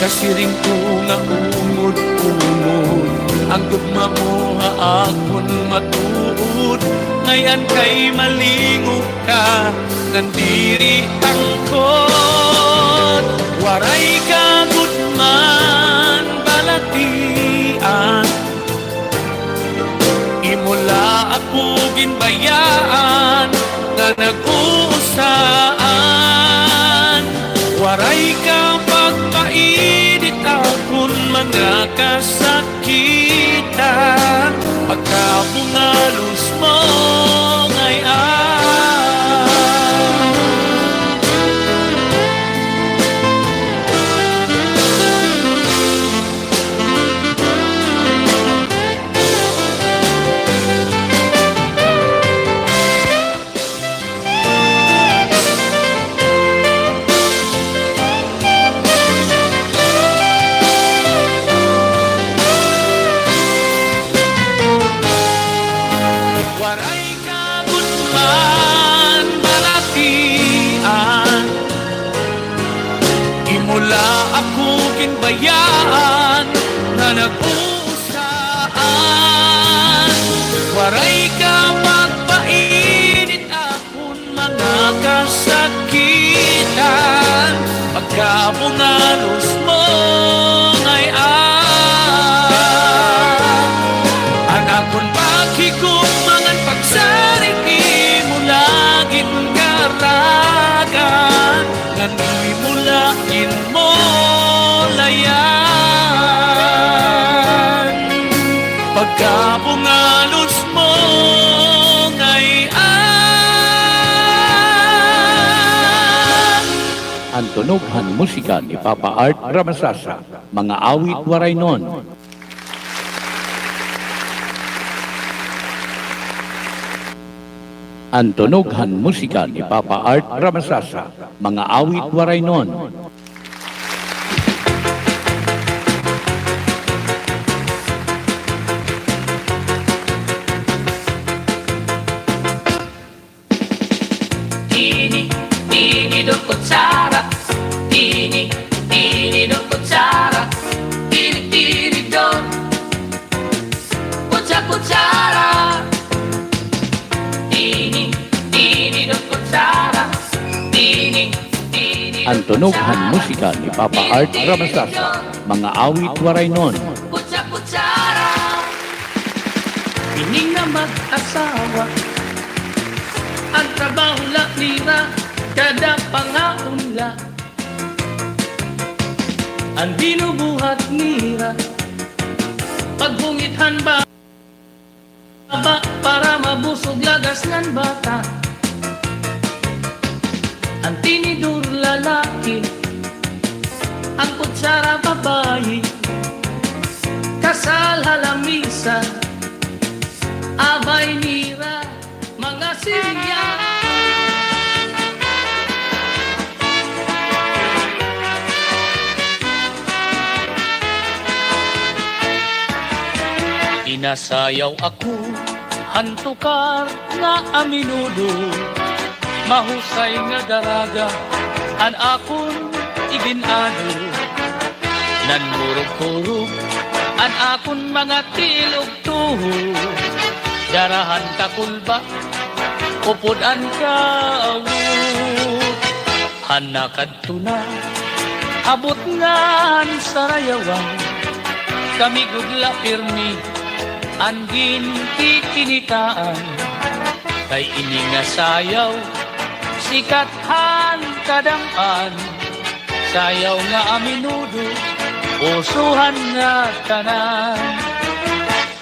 Kasiring ko nga unod-unod, ang gugma mo haakon matuod. Ngayon kay malingo ka, nandiri ang kot. Waray ka gudman balatian, imula ako ginbayaan na nag-uusaan. Waray ka pagpainit akong mga kasakitan, pagkapungalos mo ngayon. Waray ka gudman balatian, imula ako ginbayaan na nag-uusaan. Waray ka pagpainit akong mga kasakitan, pagkapungalos mo ngayon. Anak ko'n paghigong mangan pagsaring imo laging karagan, ngani mo lagin mo layan, pagkapungalos mo ngayon. Ang tunughan musika ni Papa Art Ramasasa, mga awit waray nun. Ang tunughan musika ni Papa Art Ramasasa, mga awit waray nun. Tini, tini do kutsara, tini, tini do kutsara, tini, tini do, kutsara. Tini, tini do kutsara, tini, tini do Ang tunughan musika ni Papa Art Ramasasa, mga awit waray nun. kutsara. Ining na mag-asawa, ang trabaho la nira, kada pangaunla. Ang binubuhat nira, pagbungithan ba para mabusog lagas ng bata. Ang tinidur lalaki, ang kutsara babae, kasal halamisan, abay nira, mga silya. Inasayaw ako, hantukar nga aminudo, mahusay nga daraga, an akon iginado. Nanmurog-kurog, an akon mga tilog tuho, darahan kakulba, upudan ka awod. Hanakad tuna, abot nga sarayawan, kami gudla pirmi, angin kikinitaan, kay ini nga sayaw, sikathan kadampan, sayaw nga aminudo, usuhan nga tanan.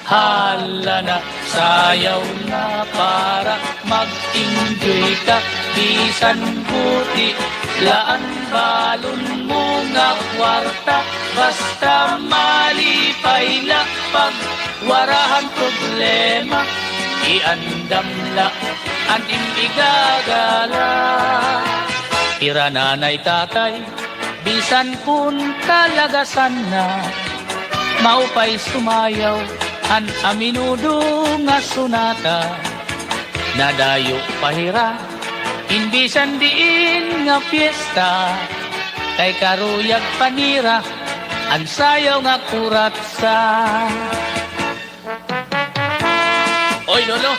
Hala na, sayaw na para mag-enjoy ka, bisan buti, laan balon mo nga kwarta, basta malipay la pag warahan problema, iandam la ang imigagala. Tira nanay tatay, bisan kun kalagasan na, maupay sumayaw, an aminudo nga sunata, nadayo pahira, inbisan diin nga piyesta, kay karuyag panira, ang sayaw nga kuratsa. Oy, Lolo,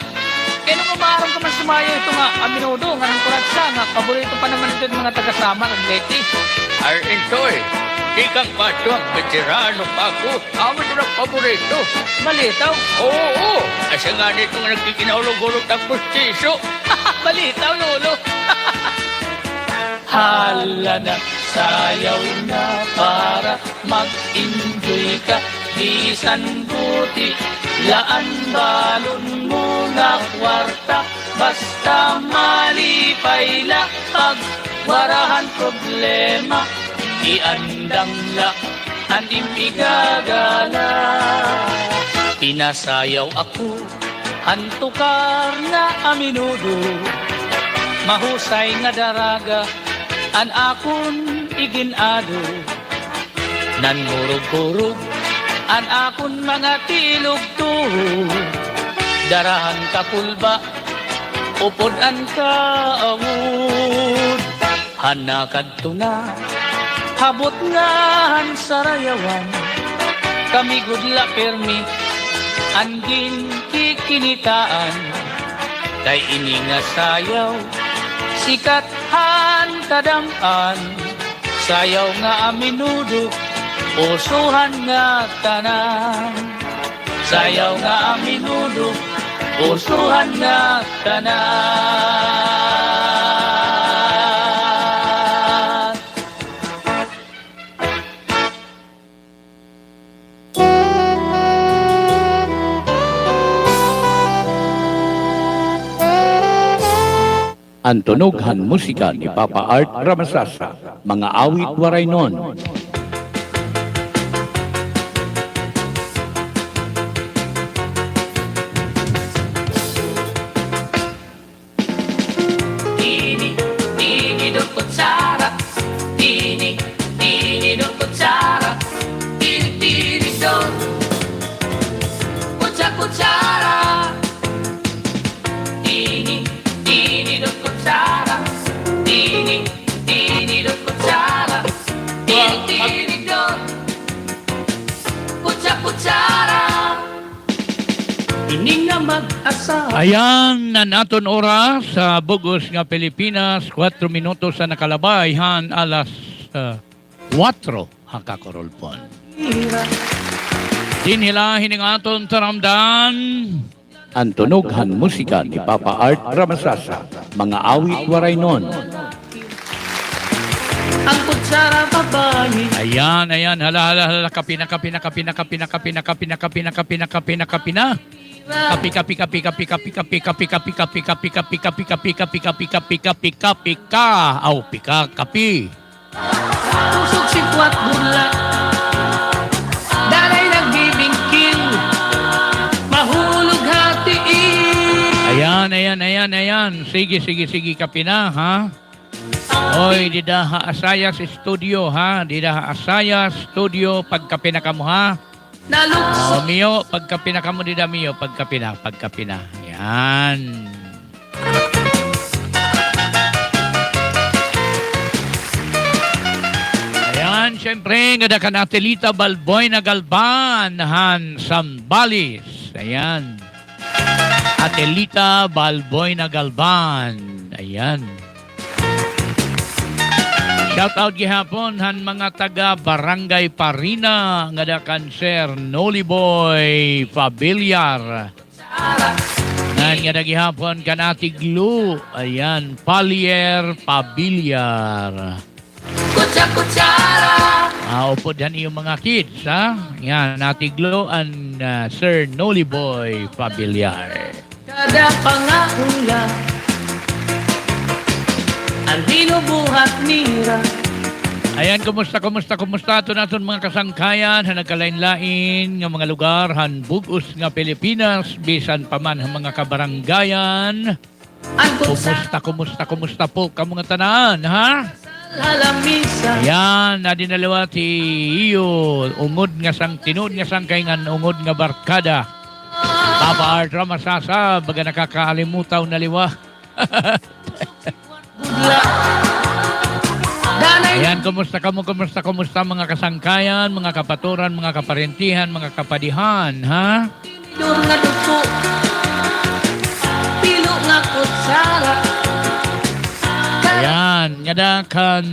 kailan mo maarang ka man sumayaw ito nga aminudo, nga ng kuratsa, nga paborito pa naman ito ng mga taga-sama ng Leti. Enjoy. Di kang pato ang veterano pa ako. Amin na paborito. Malitaw? Oo. Asa nga nito nga nagkikinahulog-hulog ng pustiso. Malitaw, Lolo. Hala na, sayaw na para mag-enjoy ka. Bisan buti, laan balon mo na kwarta. Basta malipay la pag warahan problema, iandang la ang imigagala. Pinasayaw ako, hantukar na aminudo, mahusay nga daraga, an akon iginado. Nanmurog-kurog, an akon mga tilog tuho, darahan kakulba, upudan ka awod. Hanakad tuna, habot nga sarayawan, kami gudla permi, angin kikinitaan, kay ini nga sayaw, sikathan kadampan, sayaw nga aminudo, usuhan nga tanan. Sayaw nga aminudo, usuhan nga tanan. Ang tunughan musika ni Papa Art Ramasasa, mga awit waray nun. Tini, tini do kutsara, tini, tini do kutsara, tini, tini do kutsara, tini, tini do kutsara, tini, tini do kutsara, tini, tini do kutsara. Ining na mag-asawa. Ayan na naton oras sa Bugos nga Pilipinas, 4 minutos sa nakalabay, han alas 4 hakakorolpon. Dinhilahin ng aton taramdan, Ang tunughan musika ni Papa Art Ramasasa, mga awit waray nun. Ang kutsara babae. Ayan, ayan. Hala. Kapi na. Kapi. Aw, pika, kapi. Pusok sipwat bula. Daray nagbibingkil. Mahulog hatiin. Ayan. Sige, kapi na, ha? Oy, dida haasaya sa studio, ha? Dida haasaya studio, pagkapi na kamo, ha? Nalukso. Mio, pagkapi na kamo, dida Mio, pagkapi na. Yan. Ayan, syempre, ngada ka na Atelita Balboy na Galban, Han Sambales. Ayan. Atelita Balboy na Galban. Ayan. Shout out gihapon han mga taga Barangay Parina nga da kanser Noliboy Pabiliar. Nan nga da gihapon kanati Glu. Ayan, Palier Pabiliar. Kutsara. Upo dyan yung mga kids, ha? Yan, natiglo ang Sir Noliboy Pabiliar. Kada pangaula. Ang binubuhat nira. Ayan, kumusta? Ito natin mga kasangkayan, han nagkalain-lain nga mga lugar, han bugos nga Pilipinas, bisan pa man ang mga kabaranggayan. Ang kutsara. Kumusta po ka mga tanan, ha? Halamisa. Ayan, nadinalawa ti iyo, ungod nga sang tinud nga sang kay nga ungod nga barkada. Papa Art Ramasasa, baga nakakaalimutaw na liwa. Budla. Danay. Ayan, kumusta mga kasangkayan, mga kapaturan, mga kaparentihan, mga kapadihan, ha? Dur nga duko. Pilo nga kutsara. Ayan, ngadakan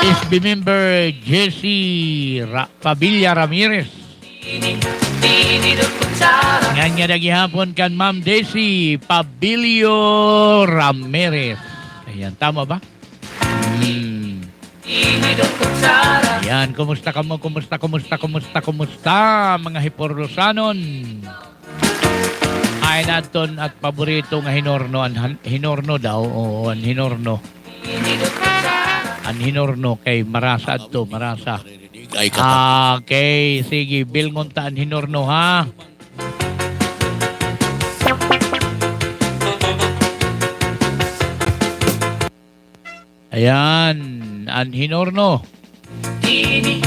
SB member Jessie Pabilla Ramirez. Tini dur kutsara. Nga nga gihapon kan Ma'am Daisy Pabilio Ramirez. Ayan, tama ba? Tini dur kutsara. Ayan, kumusta mga Hiporlosanon? Ay naton at paborito nga hinorno, hinorno daw, o an hinorno. Tini dur kutsara. An hinorno kay Marasa adto, Marasa. Ay kapatid. Okay, sige, bilngon ta an hinorno, ha? Ayan, an hinorno. Tini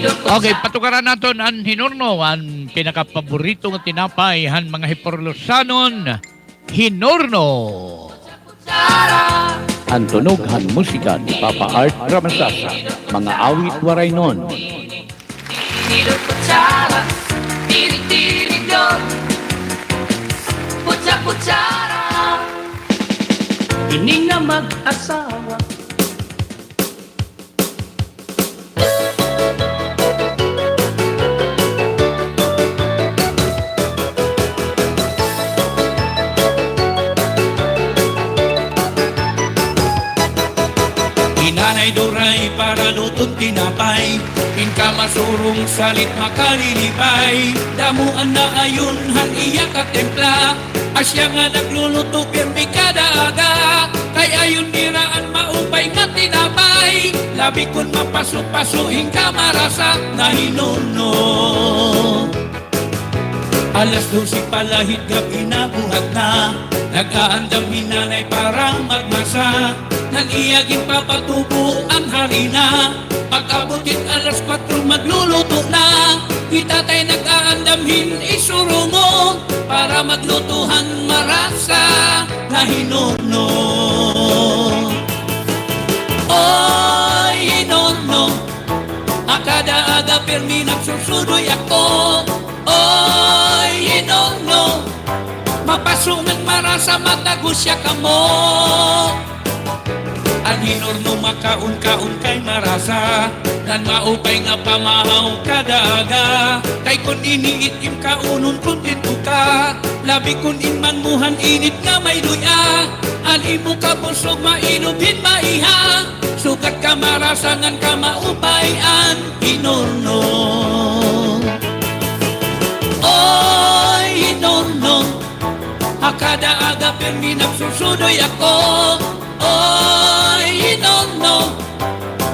dur kutsara. Okay, patukaran naton ang hinorno, ang pinakapaborito ng tinapay, han mga Hiporlosanon, hinorno. Ang tunughan musika ni Papa Art Ramasasa, mga awit waray nun. Tini dur kutsara. Tiri dur. Kutsara. Ining na mag-asawa. Inanay duray para lutong tinapay, inka masurong salit makalilipay. Damuan na ayon han iya katempla, asya nga nagluluto pirmi kada aga. Kay ayon diraan maupay nga tinapay, labi kun mapaso-paso inka marasa na hinuno. Alas 12 palahit gabi na buhat na, nag-aandam hinanay para magmasa. Nag-iyagin papatubo ang harina, pag-abutin alas 4 magluluto na. Itatay nag-aandamhin isurungo, para maglutuhan marasa na hinuno. Oy, hinuno, akada aga permi nagsusudoy ako. Oy, hinuno, mapasungan marasa matagusya ka mo. Ang hinurno makaon-kaon kay marasa, nan maupay nga pamahaw kadaaga. Kay kun iniitim kaunon kontento ka, labi kun inman muhan init nga may luya. Ani mo ka busog mainubin maiha, sukat ka marasangan ka maupay an hinurno. Oy hinurno, akada aga permi nagsusudoy ako. Oy hinurno,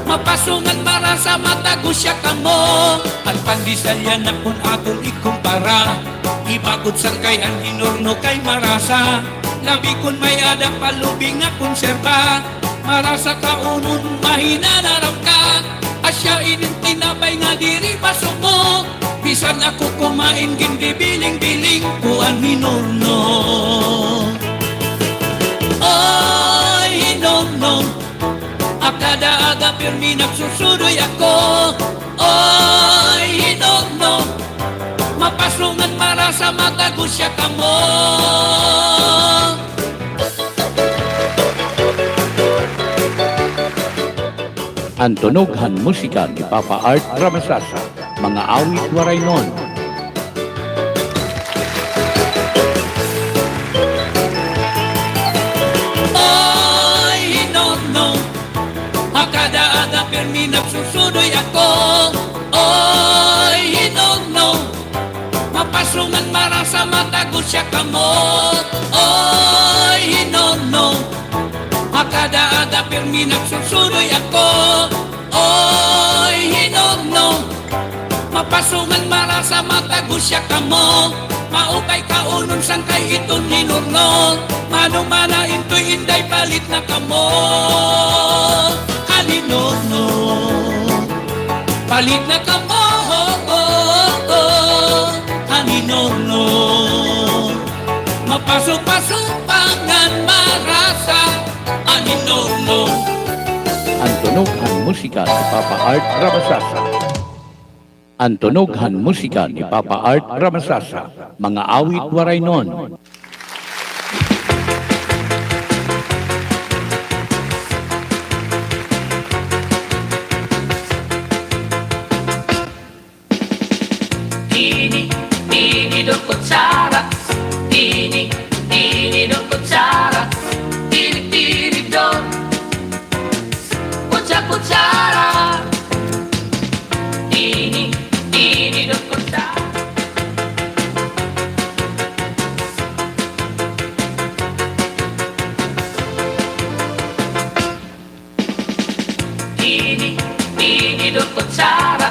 mapasungan para sa matagusya ka mo. Ang pandisalyan na kung aton ikumpara, ibagod sang kay ang hinurno kay marasa. Labi kun may ada palubing nga konserba, marasa ka unon mahina naram ka. Asya inin tinapay nga diri pasok mo, bisan ako kumain gindi biling-biling ko ang hinurno. Oy hinurno, akada aga pirmi nagsusudoy ako. Oy hinurno, mapasungan para sa matagusya ka mo. Ang tunughan musika ni Papa Art Ramasasa, mga awit waray nun. Oy hinurno, akada aga pirmi nagsusudoy ako. Oy hinurno, mapasungan para sa matagusya ka mo. Oy hinurno, akada aga pirmi nagsusudoy ako. Oy hinurno, mapasungan para sa matagusya ka mo. Maupay ka unon sang kay iton hinurno, manumana into'y inday palit na ka mo. Kaninurno, palit na ka mo. Kaninurno, mapasok-pasok pangan marasa. Kaninurno. Ang tunughan musika ni Papa Art Ramasasa. Ang tunughan musika ni Papa Art Ramasasa, mga awit waray nun. Tini, tini do kutsara. Tini, tini do kutsara. Tini, tini do. Kutsara. Tini, tini do kutsara. Tini, tini do kutsara.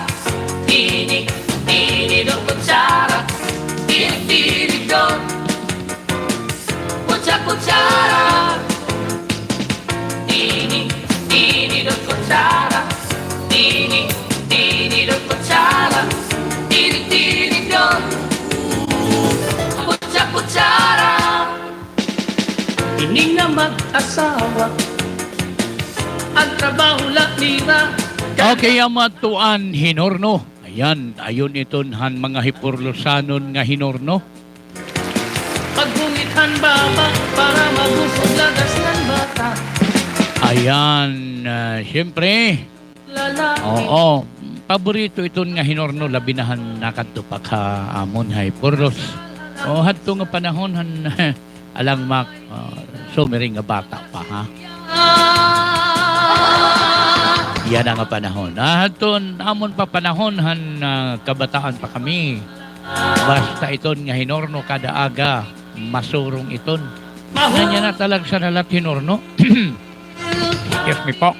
Tini, tini do kutsara. Tini, tini do. Kutsara. Tini, tini do kutsara. Tini, tini do kutsara. Tini, tini do. Kutsara. Ining na mag-asawa, ang trabaho lakira. Okay, amatuan hinurno. Ayan, ayon itonhan mga hipurlusanon nga hinurno. Pagbungithan baba para mabusog lagas ng bata. Ayan, siyempre, Lalaki. oo, paborito iton nga hinorno, labinahan nakadto pa ka amon hay purlos. O hadto nga panahon han alang mak sumering nga bata pa ha. Yan ang nga panahon. Hadton amon pa panahon han kabataan pa kami. Basta iton nga hinorno kada aga masurong iton. Nanya na talag sa nalat hinorno. Excuse me po.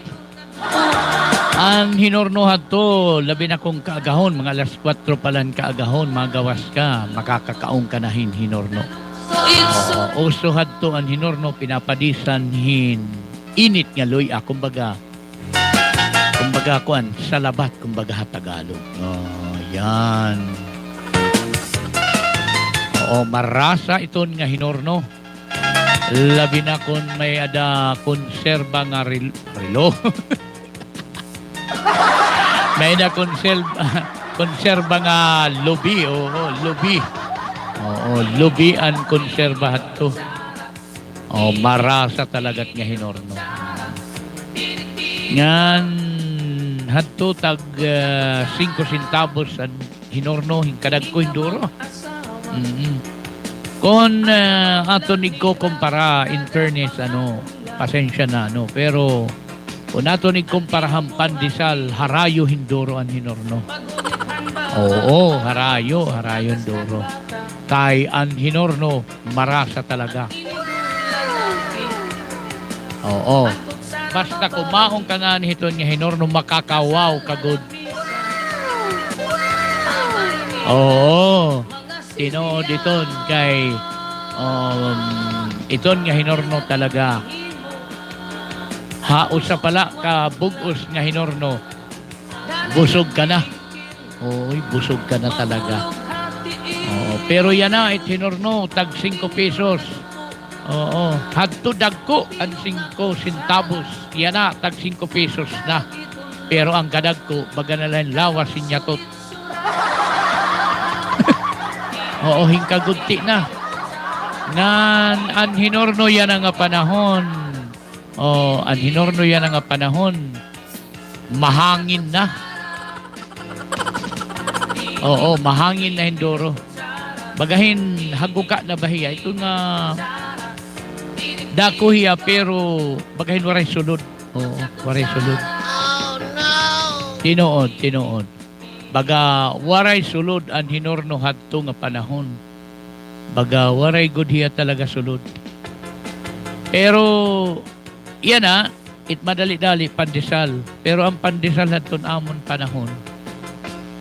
Ang hinorno hadto, labi na kong kaagahon, mga alas 4 palan kaagahon, magawas ka, makakakaong ka na hinorno. Uso hadto ang hinorno, pinapadisan init nga loy kumbaga kuan, salabat, kumbaga Tagalog. Yan. Oo, marasa iton nga hinorno. Labi na kung may ada konserba nga relo. May na konserba nga lubi. Oo, lubi. Oo, lubi ang konserba to. Oo, marasa talagat nga hinorno. Ngan hadto tag 5 centavos ang hinorno hingkadag ko hinduro. Kung ato ni ko kumpara in fairness pasensya na pero kung ato ni kumpara pandesal harayo hinduro ang hinorno. Oo, harayo hinduro. Kay ang hinorno marasa talaga. Oo. Basta kumaong ka nga nito nga hinorno makakawaw kagod. Oo. Tinood iton kay iton nga hinorno talaga. Haos sa pala ka bugos nga hinorno. Busog ka na. Oy, busog ka na talaga. Oo, pero yan na hinorno tag 5 pesos. Oo, hadto dagko ang 5 centavos. Yan na tag 5 pesos na. Pero ang kadagko baga na lang lawas sinyatot. Oo, hingkagunti na. Ngan ang hinorno yan nga panahon. Oh, ang hinorno yan nga panahon. Mahangin na. Oo, mahangin na hindoro. Bagahin haguka na bahiya. Ito nga dako hiya pero bagahin waray sulod. Oo, waray sulod. Oh no. Tinuod. Baga waray sulod ang hinorno hadto nga panahon. Baga waray good hiya talaga sulod. Pero yan it madali-dali pandesal. Pero ang pandesal hadton amon panahon.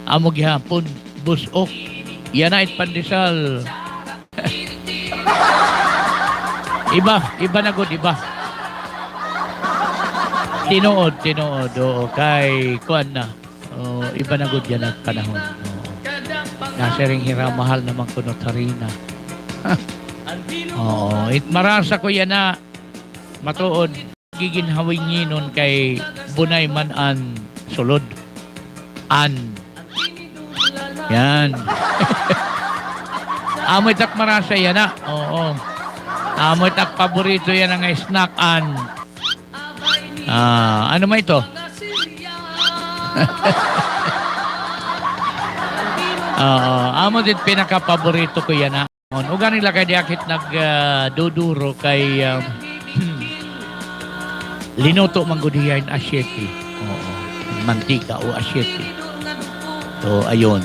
Amo gihapon busok. Yan it pandesal. iba na good, iba. Tinuod. Oo, kay kuan na. Oh, iba na good yan ang panahon. Nasa ring hiramahal naman kuno harina. Oo, marasa ko yan na matuod giginhawin nun kay bunay man an sulod. Yan. Amoy tak marasa yan na. Oo. Amoy tak paborito yan ang snack ano ma ito? Amo din pinaka-paborito ko yan. Uga nila kay diakit nagduduro kay linuto manggudiyan asyeti. Oo. Mantika o asyeti. So, ayun.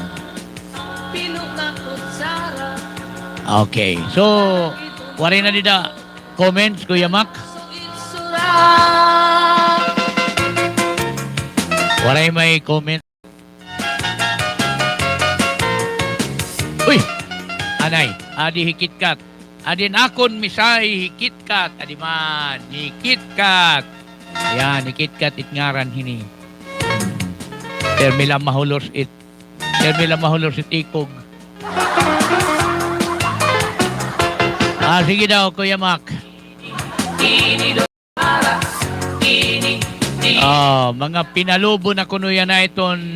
Okay. So, wari na dida comments, Kuya Mac? Waray may comment. Uy! Anay, adi hikitkat. Adin akon misay hikitkat. Adi man, hikitkat. Yan, hikitkat itngaran hini. Termila mahulos it ikog. Sige daw, Kuya Mac. Mga pinalubo na kuno yan na iton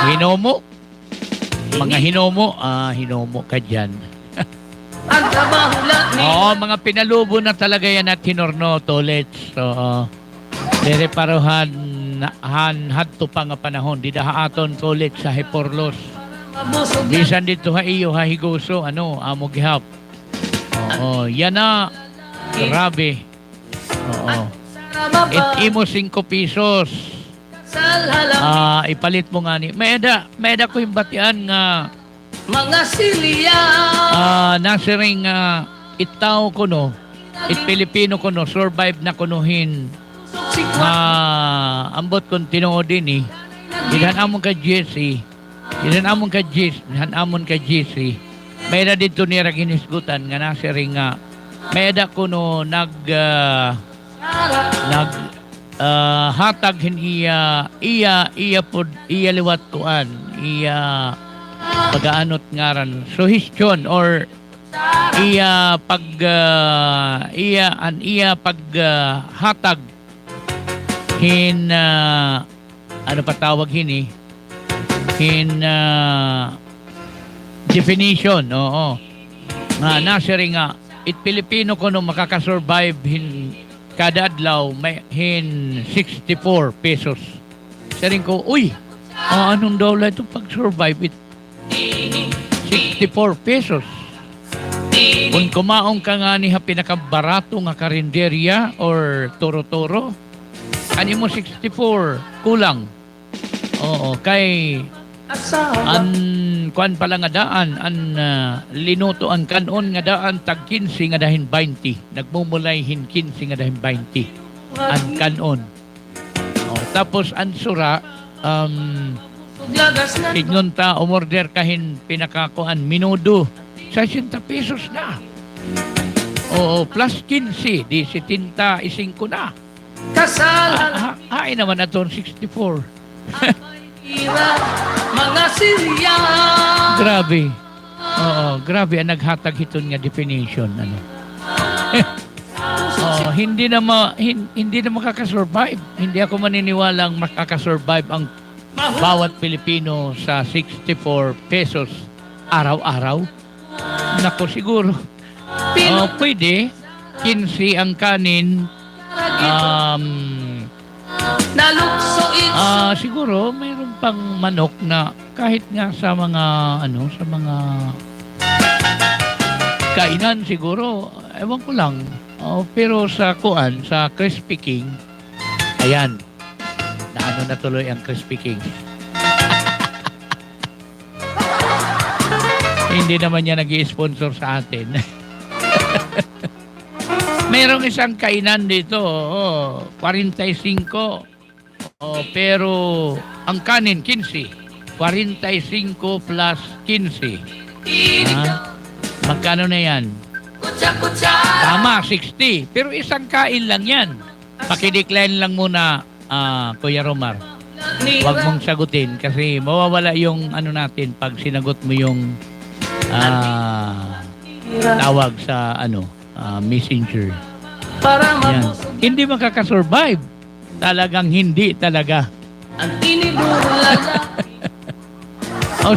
hinomo. Mga hinomo. Hinomo ka dyan. Mga pinalubo na talaga yan at hinorno, tolets. Direparohan hadto pa nga panahon. Didahaaton tolets sa Hiporlos. Bisan dito iyo higuso, amo gihap. Yan na. Grabe. Oo. Imo 5 pesos. Ipalit mo nga ni. Mayada ko yung batian nga Mga silya. Nasiring itaw ko no. Pilipino ko no. Survive na kunuhin. Ambot kong tinuod din Dihan amon ka Jesse. Dihan amon ka Jesse. Mayada dito nira ginisgutan nga nasiring mayada ko no hatag iya liwat kuan iya pagaanot ngaran suhestyon or iya hatag hin ano pa tawag definition nga nasiring it Pilipino ko no makakasurvive kada adlaw may 64 pesos. Saring ko, uy, anong daw lang ito pag-survive it? 64 pesos. Kung kumaong ka nga niya pinakabarato nga karinderya or toro-toro, ani mo 64, kulang. Oo, kay kuan pala nga daan, linuto ang kanon nga daan, tag 15 nga dahin 20. Nagmumulay hin 15 nga dahin 20. Ang kanon. Tapos ang sura, ignon ta, umorder kahin pinakakuan, minudo. 60 pesos na. Oo, plus 15, di 75 na. Kasalan Ay naman na 64. mga Syria. Grabe. Oo, grabe ang naghatag hiton nga definition. Ano? Hindi na makakasurvive. Hindi ako maniniwalang makakasurvive ang bawat Pilipino sa 64 pesos araw-araw. Nako, siguro. Pwede. 15 ang kanin. Nalukso Siguro mayroon pang manok na kahit nga sa mga sa mga kainan siguro, ewan ko lang. Pero sa sa Crispy King, ayan. Na tuloy ang Crispy King. Hindi naman niya nag-i-sponsor sa atin. Mayroong isang kainan dito, 45. Pero ang kanin 15. 45 plus 15. Magkano na yan? Tama, 60. Pero isang kain lang yan. Pakidecline lang muna, Kuya Romar. Huwag mong sagutin kasi mawawala yung natin pag sinagot mo yung tawag sa messenger. para Yan. mabusog Hindi makakasurvive. Talagang hindi talaga. ang tinidulala.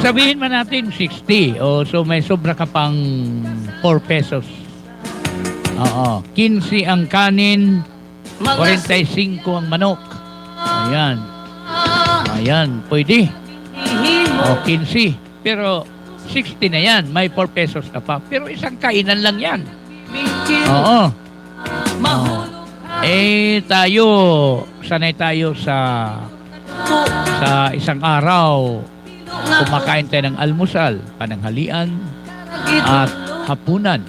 Sabihin man natin 60. So may sobra ka pang 4 pesos. 15 ang kanin, 45 ang manok. Ayan. Ayan, pwede. 15. Pero 60 na yan. May 4 pesos ka pa. Pero isang kainan lang yan. Oo. Tayo, sanay tayo sa isang araw. Kumakain tayo ng almusal, pananghalian, at hapunan.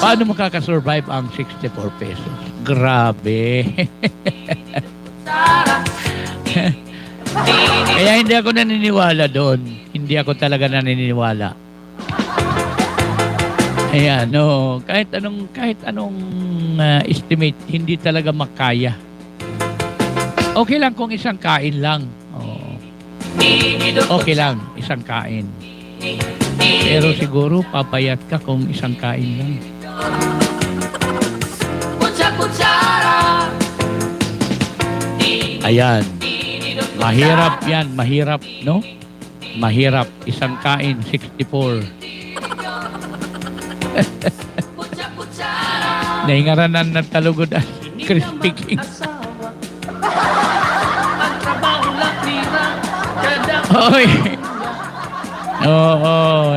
Paano makakasurvive ang 64 pesos? Grabe. Kaya hindi ako naniniwala doon. Hindi ako talaga naniniwala. Ayan, no. Kahit anong estimate, hindi talaga makaya. Okay lang kung isang kain lang. Okay lang, isang kain. Pero siguro papayat ka kung isang kain lang. Ayan. Mahirap yan, mahirap, no? Mahirap. Isang kain, 64. Naingaranan ng talugod at Crispy King. Ang trabaho lang nila. Kada Oy.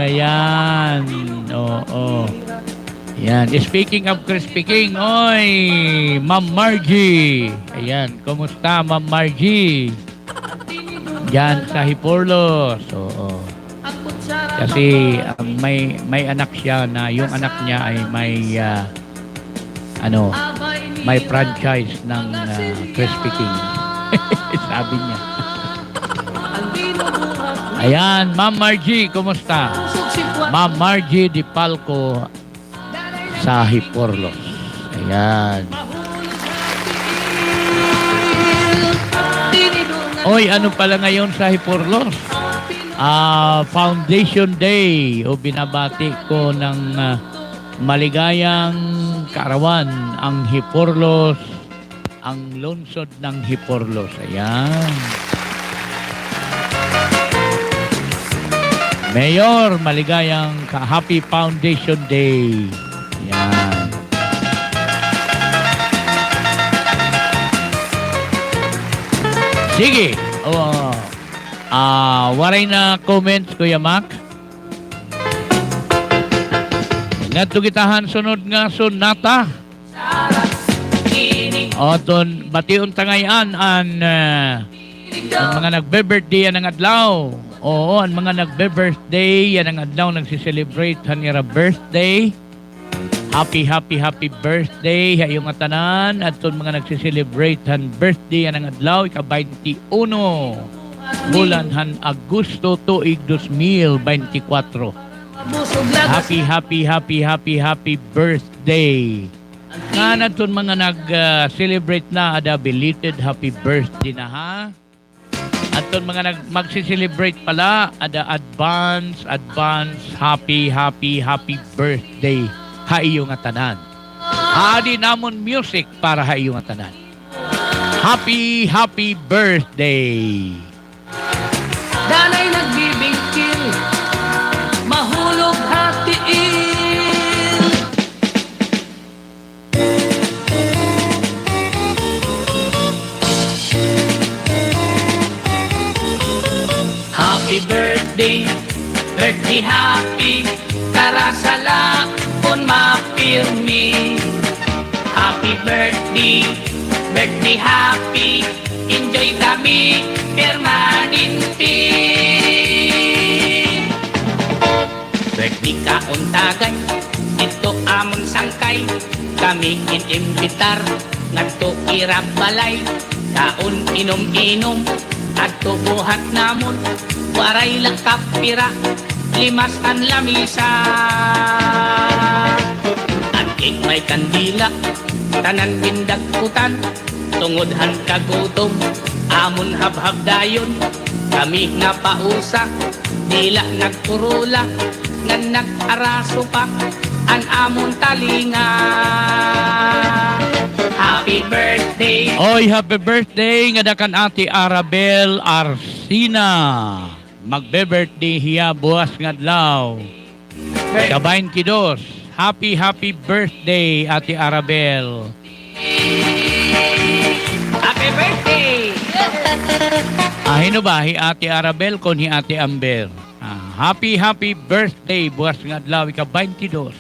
Ayan. Ayan. Speaking of Crispy King, oy, Ma'am Margie. Ayan, kumusta Ma'am Margie? Diyan sa Hiporlos. ang kutsara. Kasi may anak siya na yung anak niya ay may franchise ng Crispy King. Sabi niya. Ayan, Ma'am Margie, kumusta? Ma'am Margie Di Palco sa Hiporlos. Ayan. Oy, ano pala ngayon sa Hiporlos? Foundation Day. Binabati ko ng maligayang kaarawan ang Hiporlos, ang lungsod ng Hiporlos. Ayan. Mayor, maligayang Happy Foundation Day. Yan. Sige. Waray na comments, Kuya Mac. Ngadto gitahan sunod nga sonata. Oton bation tangayan ang mga nagbe-birthday yan ang adlaw. Oo, ang mga nagbe-birthday yan ang adlaw nagsi-celebrate kanira birthday. Happy birthday hayong nga tanan adton mga nagsi-celebrate han birthday yan ang adlaw ika-21 bulan han Agosto tuig 2024. Happy birthday. Nga naton mga nag-celebrate na ada belated happy birthday na ha. Aton mga magsi-celebrate pala ada advance happy birthday ha iyo nga tanan. Adi namon music para ha iyo nga tanan. Happy birthday. Danay nagbibingkil, mahulog hatiin. Happy birthday, birthday happy, karasala kung mapirmi. Happy birthday, birthday happy, enjoy kami permanente. Birthday ka untagay, ito amon sangkay, kami inimbitar, ngadto irap balay, kaon inom-inom, adto buhat namon, waray lang kapira, limas ang lamisa. At may kandila, tanan pindagkutan, tungod-han kagutom, amon habhab dayon, kami napausak, dila nagpurula, nga nag-araso pa, ang amon talinga. Happy birthday! Oy, happy birthday nga dakan Ate Arabel Arsina. Magbe-birthday hiya buwas nga adlaw. Kabayin kidos. Happy birthday Ate Arabel. Happy birthday! Hino ba hi Ate Arabel kon hi Ate Amber? Happy birthday buwas nga adlaw ika 22.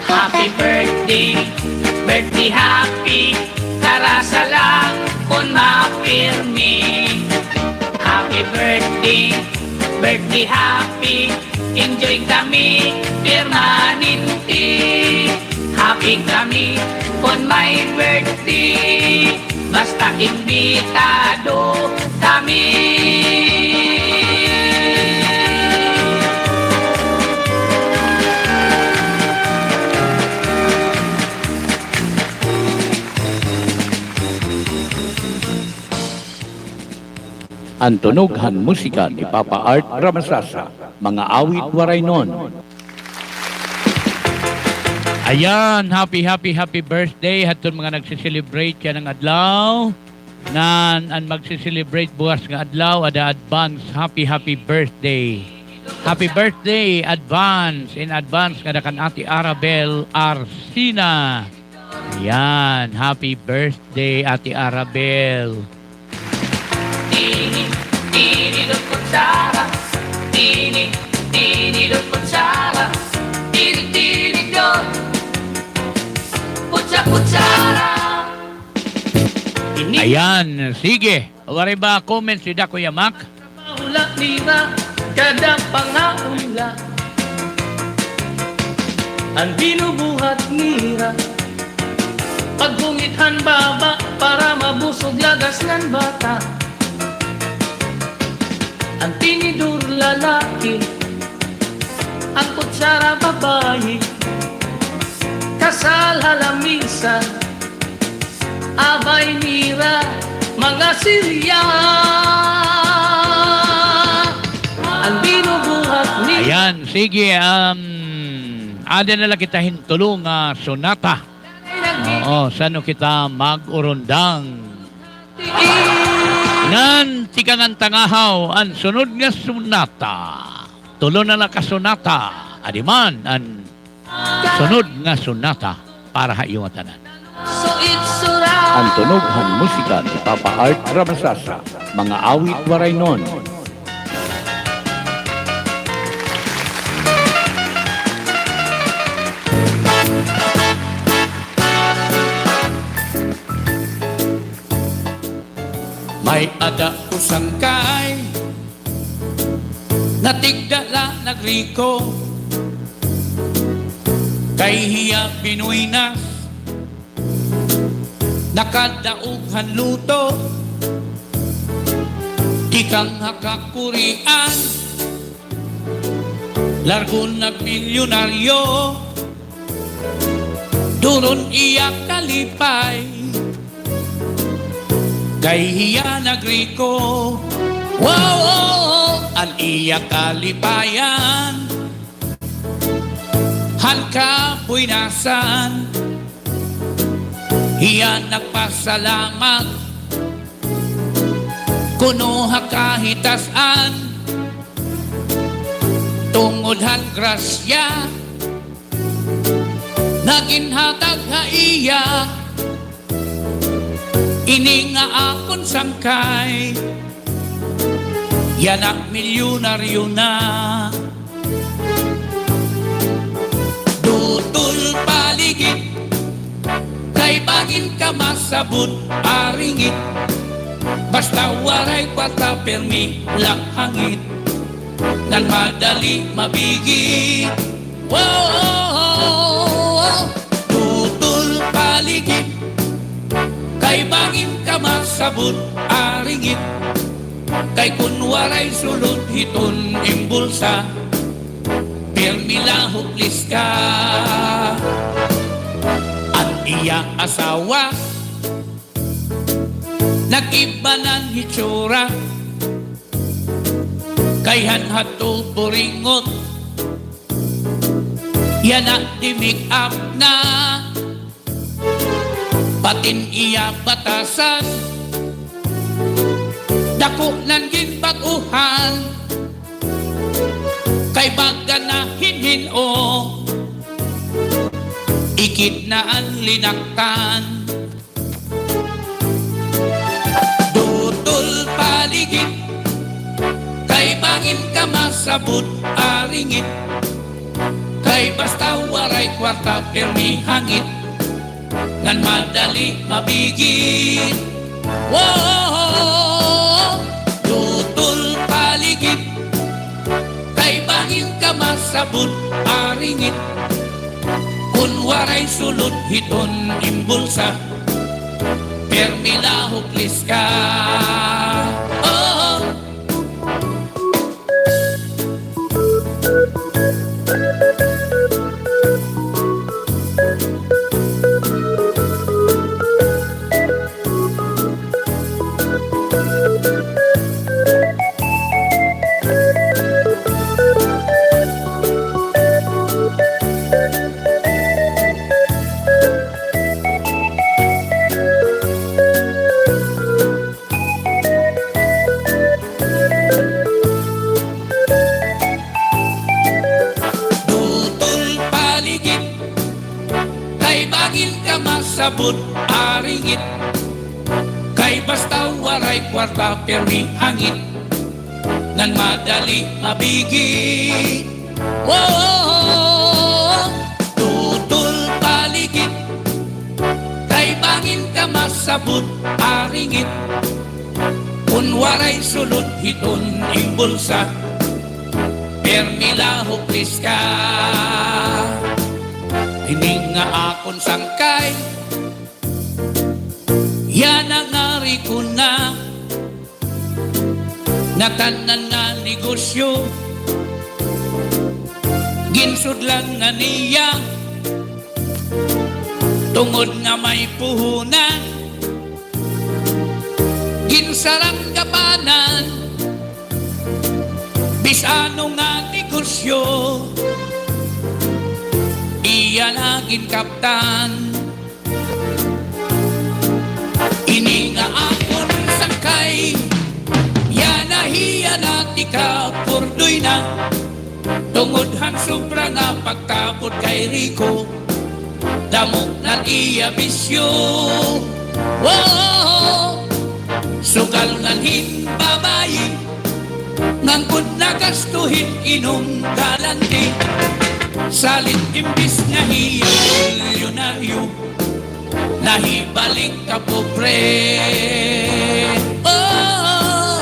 Happy birthday, birthday happy, karasala kung mapirmi. Happy birthday, birthday happy, enjoy kami permanente. Happy kami kung may birthday, basta imbitado kami. Ang tunughan musika ni Papa Art Ramasasa, mga awit waray nun. Ayan, happy birthday haton mga nagse-celebrate yan ng adlaw. Nan ang magse-celebrate buwas nga adlaw ada advance happy birthday. Happy birthday advance in advance nga dakan Ate Arabel Arsina. Ayan, happy birthday Ate Arabel. Tinidot kutsara, tinidot kutsara, tinidot kutsara. Ayan, sige. Wari ba comments si Kuya Mac? Paula nira, kada pangaula, ang binubuhat nira, pagbungithan baba para mabusog lagas ng bata. Ang tinidur lalaki, ang kutsara babae, kasal halamisan, abay nira, mga Silya. Ang binubuhat ni Ayan, sige. Ada na lang kita hintulong sonata. Oo, sano kita mag-urundang. Ngan tikangan tangahaw ang sunod nga sunata. Tulo na nakasunata. Adiman ang sunod nga sunata para ha iyong tanan. So it's alright. Ang tunog han musika ni Papa Art Ramasasa, mga awit waray nun. May ada usangkay natigdala nagriko kay hiya pinuinas nakadaughan luto di kang hakakurian largo nagmilyonaryo duron iya kalipay kay hiya nagriko wow, ang iya kalipayan han kapuinasan hiya nagpasalamat kuno hakahitasan tungod han grasya naginhatag ha iya ini nga akon sangkay yanak milyonaryo na dutol paligid kay bagin ka masabot aringit basta waray kwarta permi lang hangit nan madali mabigit wow, dutol paligid kay bangin ka masabot aringit kay kunwaray sulod hiton imbulsa pirmila huklis ka ang iya asawa nagiba ng hitsura kay hanhato puringot yan ang di make up na patin iya batasan dako nan ginbatuhan kay baga na hinhin-o ikit na ang linaktan dutol paligid kay bangin ka masabot aringit kay basta waray kwarta permi hangit ngan madali mabigit wow, dutol paligid kay bangin ka masabot aringit kun waray sulod hiton imbulsa permila huklis ka oh. Sabot aringit kay basta waray kwarta permi hangit nan madali mabigit wow, tutol paligid kay bangin ka masabot aringit kun waray sulod hiton imbulsa permila huklis ka ini nga akon sangkay yan ang ari ko na natanan nga negosyo ginsud lang nga niya tungod nga may puhunan ginsarang kapanan bisano nga negosyo iya naging kaptan ini nga akon sangkay iya na tika purdoy na tungod han sobra nga pagkabot kay Rico damo na iya bisyo. Wow! Sugal ngan babayi ngangkod na gastuhin inom galante salit imbis nga hiya milyonaryo nahibalik ka pobre. Oh,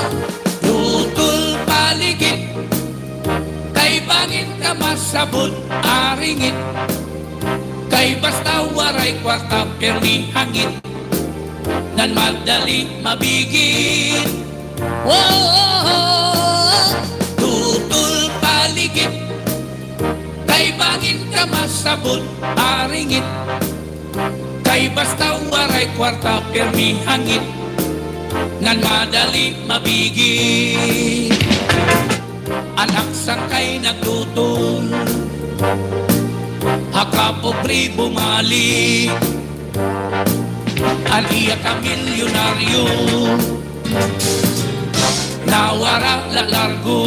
tutol paligid kay bangin ka masabot aringit kay basta waray kwarta permi hangit nan madali mabigit. Oh, tutol paligid kay bangin ka masabot aringit kay basta waray kwarta permi hangit nan madali mabigit. Anak sakay nagtutol haka pobre bumalik an iya ka milyonaryo nawara lalargo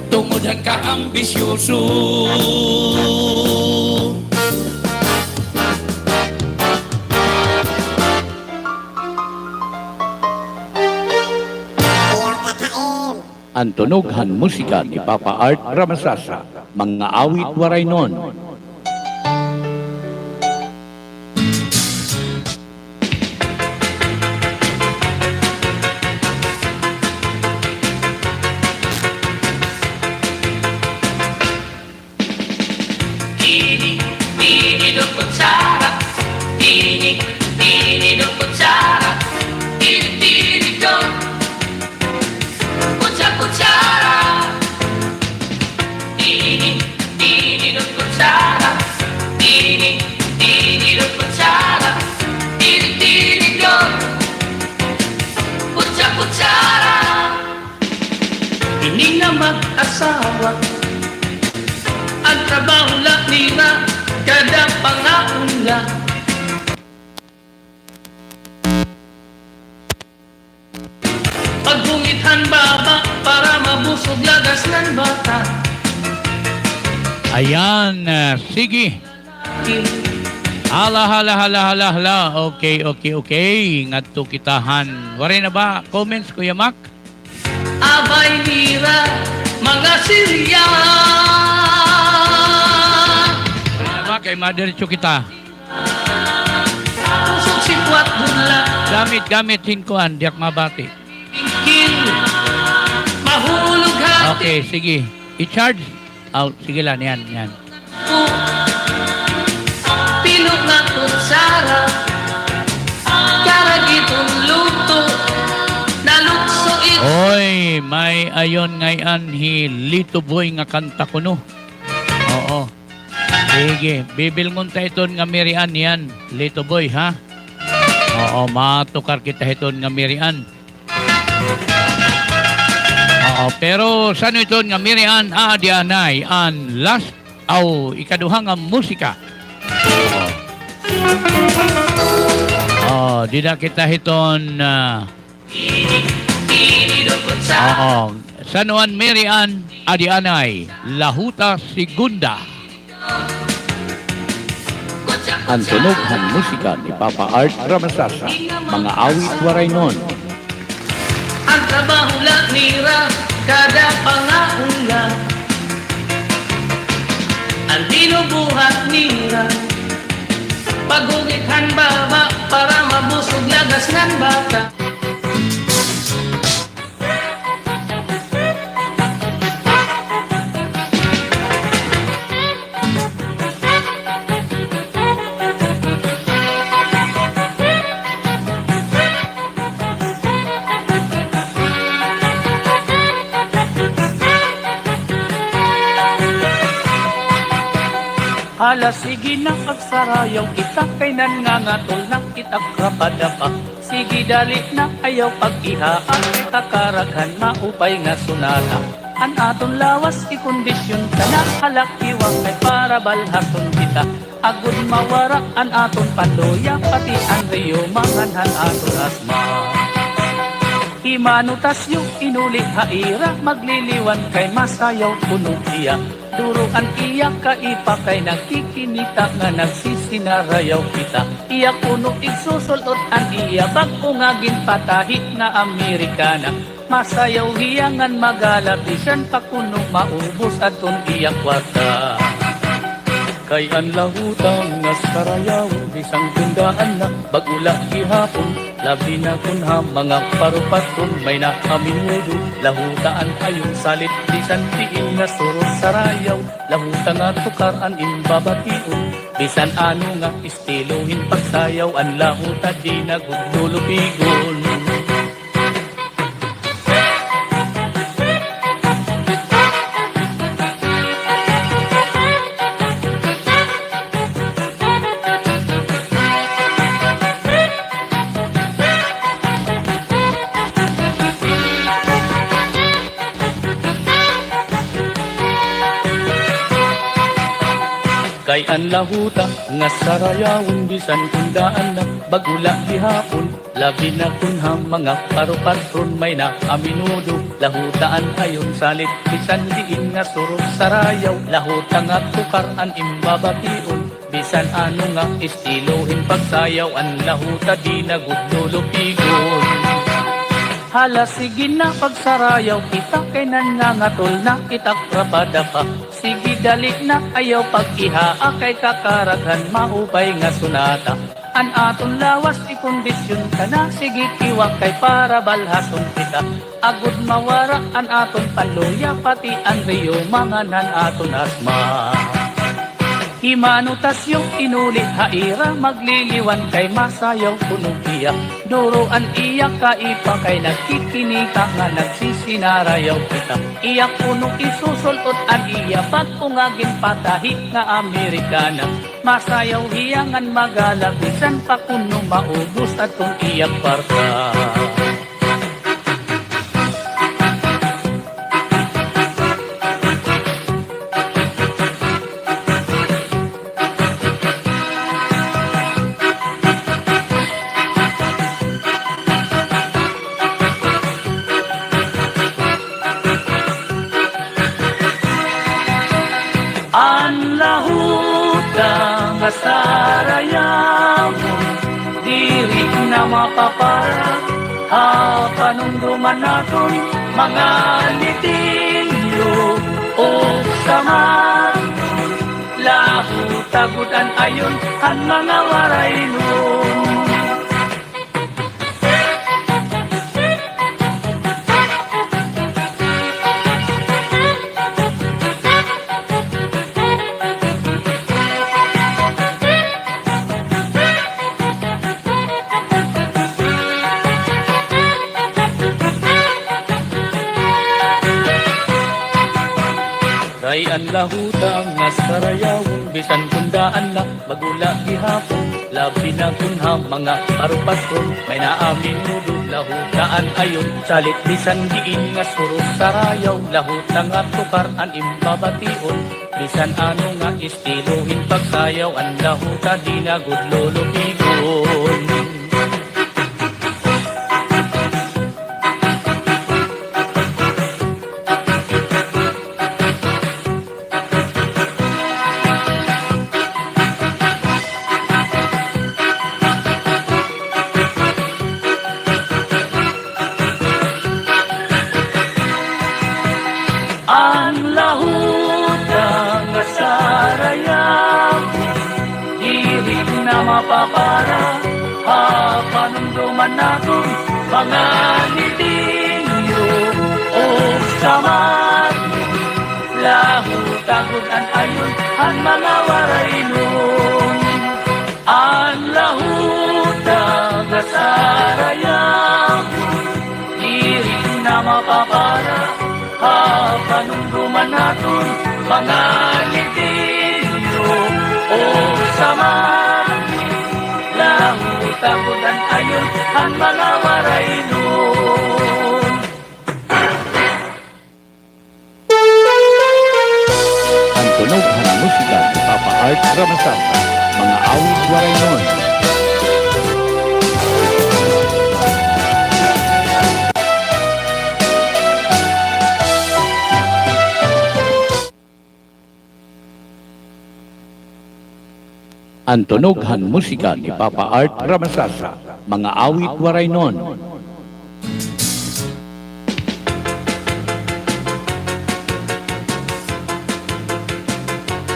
tungudan ka ambisyoso. Ang tunughan musika ni Papa Art Ramasasa, mga awit waray nun. Tini, tini do kutsara. Tini, tini do kutsara. Tini, tini do. Kutsara. Tini, tini do kutsara. Tini, tini do kutsara. Tini, tini do. Kutsara. Hindi na mag-asawa ang trabaho lang nila, kada pangaon lang. Pagbungithan baba para mabusog lagas ng bata. Ayan, sige. Hala. Okay. Ngadto kitahan. Wari na ba? Comments, Kuya Mac? Abay nira, mga Sirya. Ba kay Mother Chu kita. Pusok sipwat bunla, Gamit hinkuan, diak mabati. tingkil, mahulog hati. Okay, sige. I-charge. Out. Sige lang, yan. Pilok na kutsara, karagitong luto, nalukso ito. Oy, may ayon ngayon Lito Boy nga kanta ko no. Oo. Sige, bibilngon ta iton nga mirian yan, Lito Boy, ha? Oo, matukar kita iton nga mirian. Oo, pero saan iton nga mirian, di anay, an last, ikaduhang nga musika. Oo, di na kita iton, Tini do kutsara. oo, Sanuan mirian, adi anay, Lahuta Segunda. Ang tunughan musika ni Papa Art Ramasasa, mga awit waray nun. Ang trabaho lang nira, kada pangaon lang. Ang binubuhat nira, pagugithan baba para mabusog lagas ng bata. Hala, sige na pagsarayaw kita kay nangangatol na kita krapadapa. Sige dalit na ayaw pag-ihaan kita karaghan maupay nga sunala. An aton lawas ikondisyon ka na halakiwang kay para balhaton kita. Agud mawara an aton pandoya pati ang riyo manganhan aton asma. Himanutasyo, inulit haira, magliliwan kay masayaw punong iya. Duruan iya kaipa kay nagkikinita nga nagsisinarayaw kita. Iya puno igsusulot ang iya bago nga ginpatahit nga Amerikana. Masayaw hiyangan magalabisan pa kuno maubos aton iya kwarta. Kay ang lahutang nga sarayaw bisang tundaan na bagula gihapon. Labi na kunha mga parupaton may nakaminudo. Lahutaan ayon salit bisan tiin nga surot sarayaw. Lahuta nga tukaran imbabation. Bisan ano nga estilohin pagsayaw. Ang lahuta di nagudulubigon. Kay ang lahuta nga sarayawon bisan kundaan na bagula gihapon. Labi na kunha mga paru-patron may nakaminudo. Lahutaan ayon salit bisan diin nga surok sarayaw. Lahuta nga tukaran imbabation. Bisan ano nga estilohin pagsayaw. Ang lahuta di nagudulupigon. Hala sige na pagsarayaw kita kay nangangatol na kita krabada pa. Sige dali na ayaw pag-ihaa kay kakaraghan maubay nga sunata. An aton lawas ikondisyon ka na sige kiwak kay para balhason kita. Agud mawara an aton paluya pati ang riyo manganan aton asma. Himanutasyo, inulit haira, magliliwan kay masayaw punong iya. Duruan iya kaipa kay nagkikinika nga nagsisinarayaw kita. Iya puno isusulot ang iya bago nga ginpatahi nga Amerikana. Masayaw hiyangan magalabisan pa kuno maubos atong iya kwarta. Ang lahutang masarayawon, diri na mapapara, panungduman naton mga litilyo o saman. Lahutagutan ayon ang mga waray nun. Kay ang lahutang nga sarayawon bisan kundaan na bagula gihapon. Labi na kunha mga paru-patron may naaminudo. Lahutaan ayon salit bisan diin nga surot sarayaw. Lahuta nga tukaran imbabation. Bisan ano nga estilohin pagsayaw. Ang lahuta di nagudlulubigon. Ang lahutang sarayawon, diri na mapapara, panungduman naton mga litilyo o saman. Lahutagutan ayon ang mga waray nun. Ang lahutang sarayawon, diri na mapapara, panungduman naton mga litilyo o saman. Lahutagutan ayon ang mga waray nun. Ang tunog ng musika ni Papa Art Ramasasa, mga awit waray nun. Ang tunughan musika ni Papa Art Ramasasa, mga awit waray nun.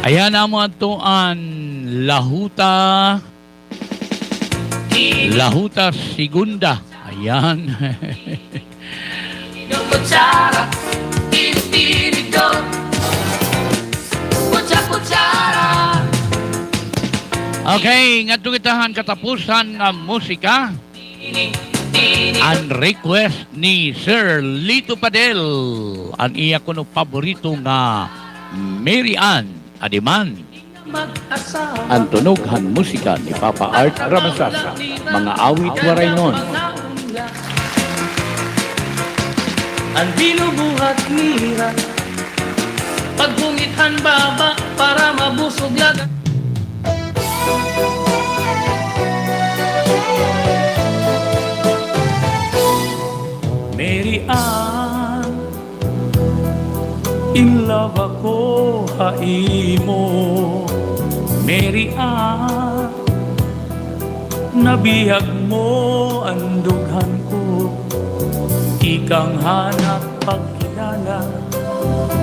Ayan na mo ang Lahuta Segunda. Ayan. Tinidor kutsara, tinidor. Kutsara. Okay, nga kitahan katapusan ng musika. Ang request ni Sir Lito Padel. Ang iya ko no paborito nga Mary Ann Adiman. Mag-asawa. Ang tunughan musika ni Papa Art Ramasasa, mga awit waray nun. Ang binubuhat nira, pagbungithan baba para mabusog laga. Mary Ann, in love ako haimo. Mary Ann, nabihag mo ang dughan ko. Ikang hanap pagkilala,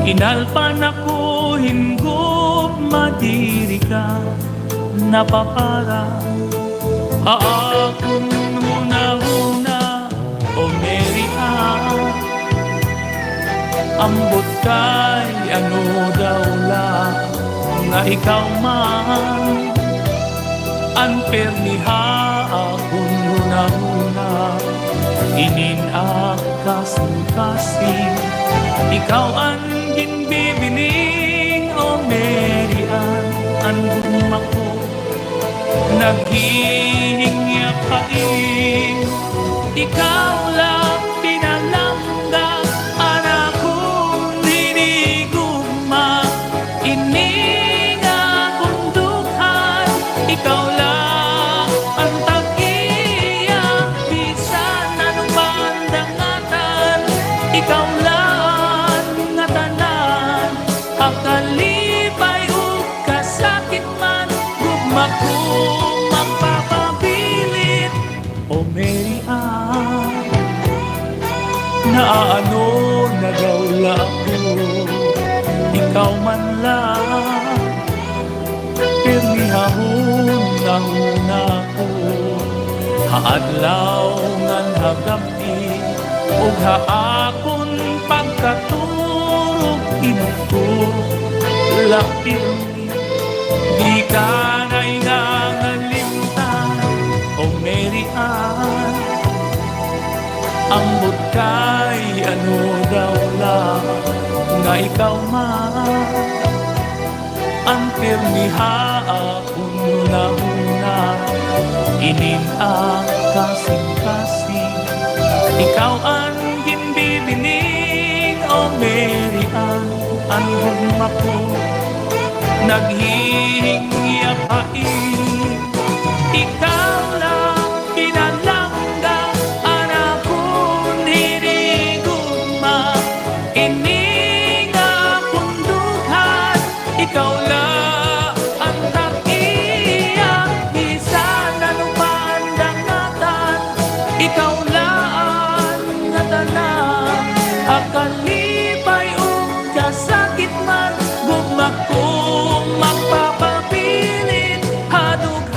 kinalpan ako hinggop madiri ka. Napapara haakong huna-huna, o Mary Ann. Ambot kay ano daw lang nga ikaw man. Anperniha akong huna-huna, ininakasin-kasin. Ikaw ang ginbibining, o Mary Ann. Andun ako naghihingyap kain. Ikaw lang pinalangga, anak kong hinigugma. Ininga kong dukhan, ikaw lang ang tag-iya. Bisan anong bandangatan, ikaw lang nga tanan. Akalipay ug kasakit man, gugma ko magpapabilit, o Mary Ann. Naano nagawla ako, ikaw man lang. Pirmihahon ang una ko, haadlaw ngan hagabi, ug haakon pagkaturog inuko. Lapirmi, di ka na'y nangalimtan, o Mary Ann. Ambot kay ano daw lang nga ikaw man. Ang pirmiha akong huna-huna, inin ang kasing-kasing. Ikaw ang ginbibining, o Mary Ann. Ang hugma ko naghihingyap hain. Ikaw lang pinalangga, anak kong hinigugma. Ininga kong dughan, ikaw lang ang tag-iya. Bisan anong pandangatan, ikaw lang nga tanan. Akalipay ug kasakit man, gugma ko magpapabilin hadughan.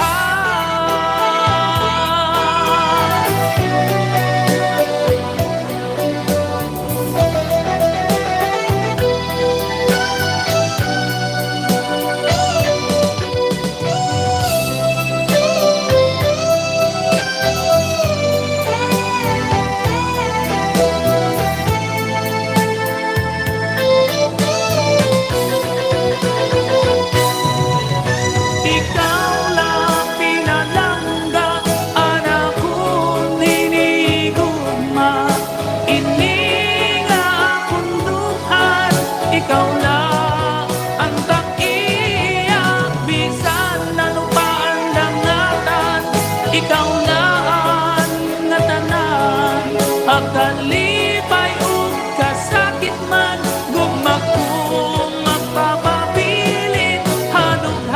Ikaw lang pinalangga, anak kong hinigugma. Ininga akong dukhan, ikaw lang ang tag-iya. Bisan anong pandangatan, ikaw lang nga tanan. Akalipay ug kasakit man, gugma ko magpapabilin hadughan.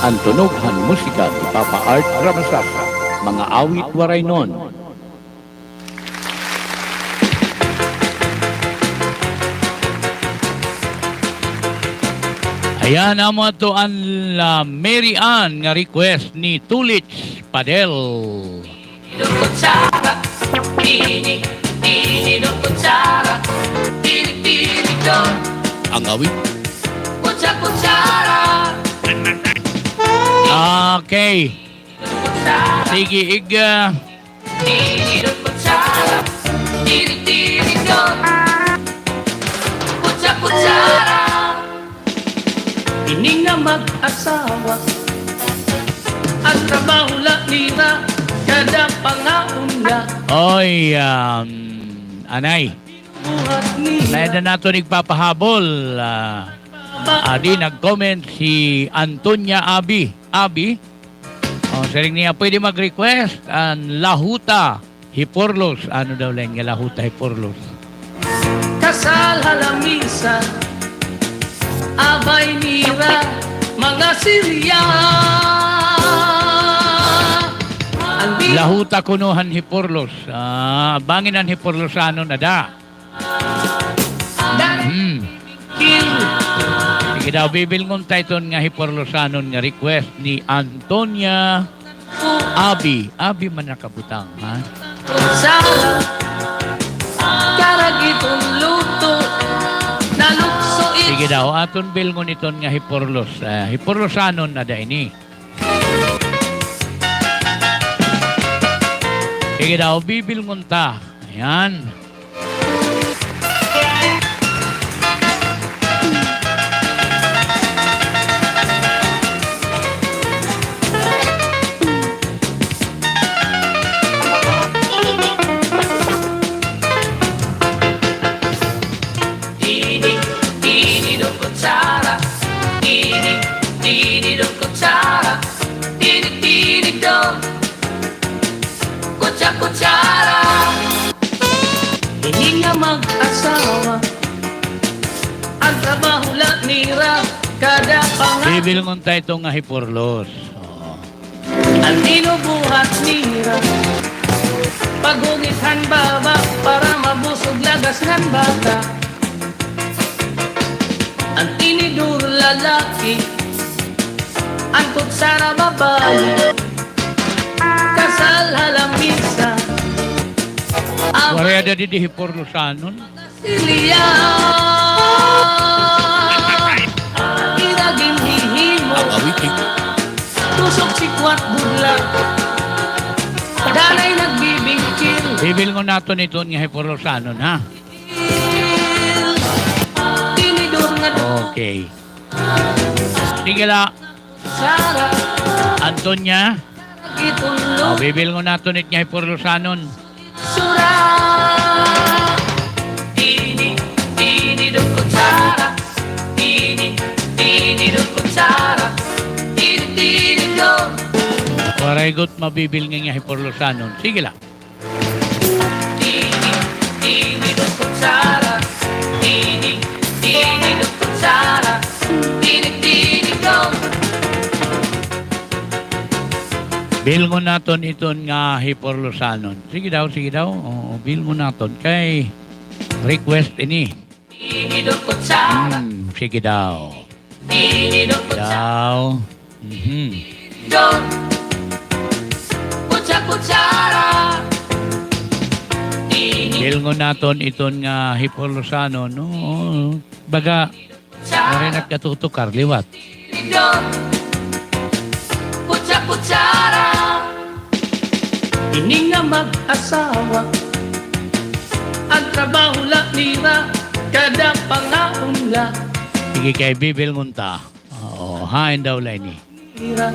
Ang tunughan musika ni Papa Art Ramasasa, mga awit waray nun. Ayan amo to ang Mary Ann nga request ni Tulits Padel. Tinidor kutsara, tinig, tinidor kutsara, tinig, tinig don, Ang awit. kutsara, Okay. kutsara, Sige, tinidor kutsara, tinig, tinig don, kutsara. Ining na mag-asawa, ang trabaho nila, kada pangaunla, Oy, anay. buhat nila. Naida nato nagpapahabol. Adi, nag-comment si Antonia Abi. Abi? Saring niya, pwede mag-request ang Lahuta Hiporlos. Ano daw lang yung Lahuta Hiporlos? Kasal halamisan, abay nira, mga Silya. Ang di Lahuta Kunuhan Hiporlos. Bangin ang Hiporlosano na da. kill, Sige daw, bibilngon tayo nga Hiporlosanon nga request ni Antonia Abi. Abi man nakabutang, ha? kutsara, karagitong luto, nalukso Sige daw, aton bilngon iton nga Hiporlos. Hiporlosanon na da ini. Sige daw, bibilngon ta. Ayan. tinig, tinidor kutsara, tinig, tinidor kutsara, tinig, tinig don, kutsara. Hindi nga mag-asawa, ang trabaho nira, kada pangalan, Bibilngon tayo nga Hiporlos. ang tinubuhat nira. Pagungithan baba, para mabusog lagas ng bata. Ang tinidur lalaki, ang kutsara babae. Kasal halamisa, Wala da di Hiporlosanon. Silya. Iraging hihimo, Ang awit. tusok si kwat budla. Danay nagbibingkil, Bibilngon nato nito nga Hiporlosanon, ha? tinidur nga Okay. Sige la, Sara, Antonia. itulog Bibilngon nato nit nga Hiporlosanon. sura. Tinig, tinidor kutsara, tinig, tinidor kutsara, tinig, tinig don, Waray gut mabibilngon nga Hiporlosanon. Sige la. tinig, tinidor kutsara, tinig, tinidor kutsara, tinig, tinig don, Bilngon naton iton nga Hiporlosanon. Sige daw, sige daw. Oo, bilngon naton kay request ini. tinidor kutsara, Sige daw. tinidor kutsara Daw. don, kutsara, tinig, Bilngon naton iton nga Hiporlosanon. No, baga, waray nagkatutukar liwat. don, kutsara. Ining nga mag-asawa, ang trabaho nila, kada pangaunla, Sige kay bibilngon ta. Oo, hain daw la ini. nira.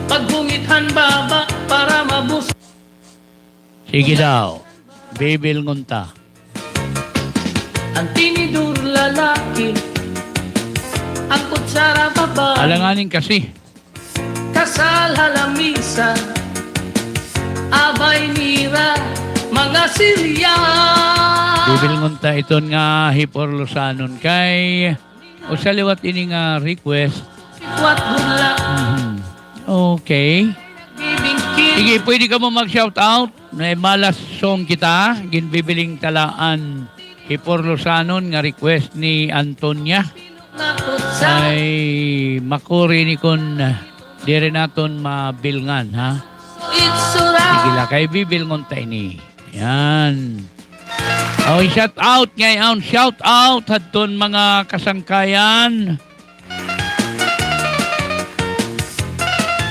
Pagbungithan baba, para mabus. Sige daw. Bibilngon ta. Ang tinidur lalaki, ang kutsara babae. Alanganin kasi. Kasal halamisa, abay nira, mga Silya. Bibilngon ta iton nga Hiporlosanon kay o sa liwat ini nga request What good luck, Okay. bibingkin. Sige, pwede ka mo mag-shoutout. May malas song kita. Ginbibiling talaan Hipurlusanon nga request ni Antonia. Nakot sa Ay makuri ni kun dire naton mabilngan ha. itsura. Sige la kay bibilngon tayo ni. Yan. Oh, shout out ngayon. Shout out hadton mga kasangkayan.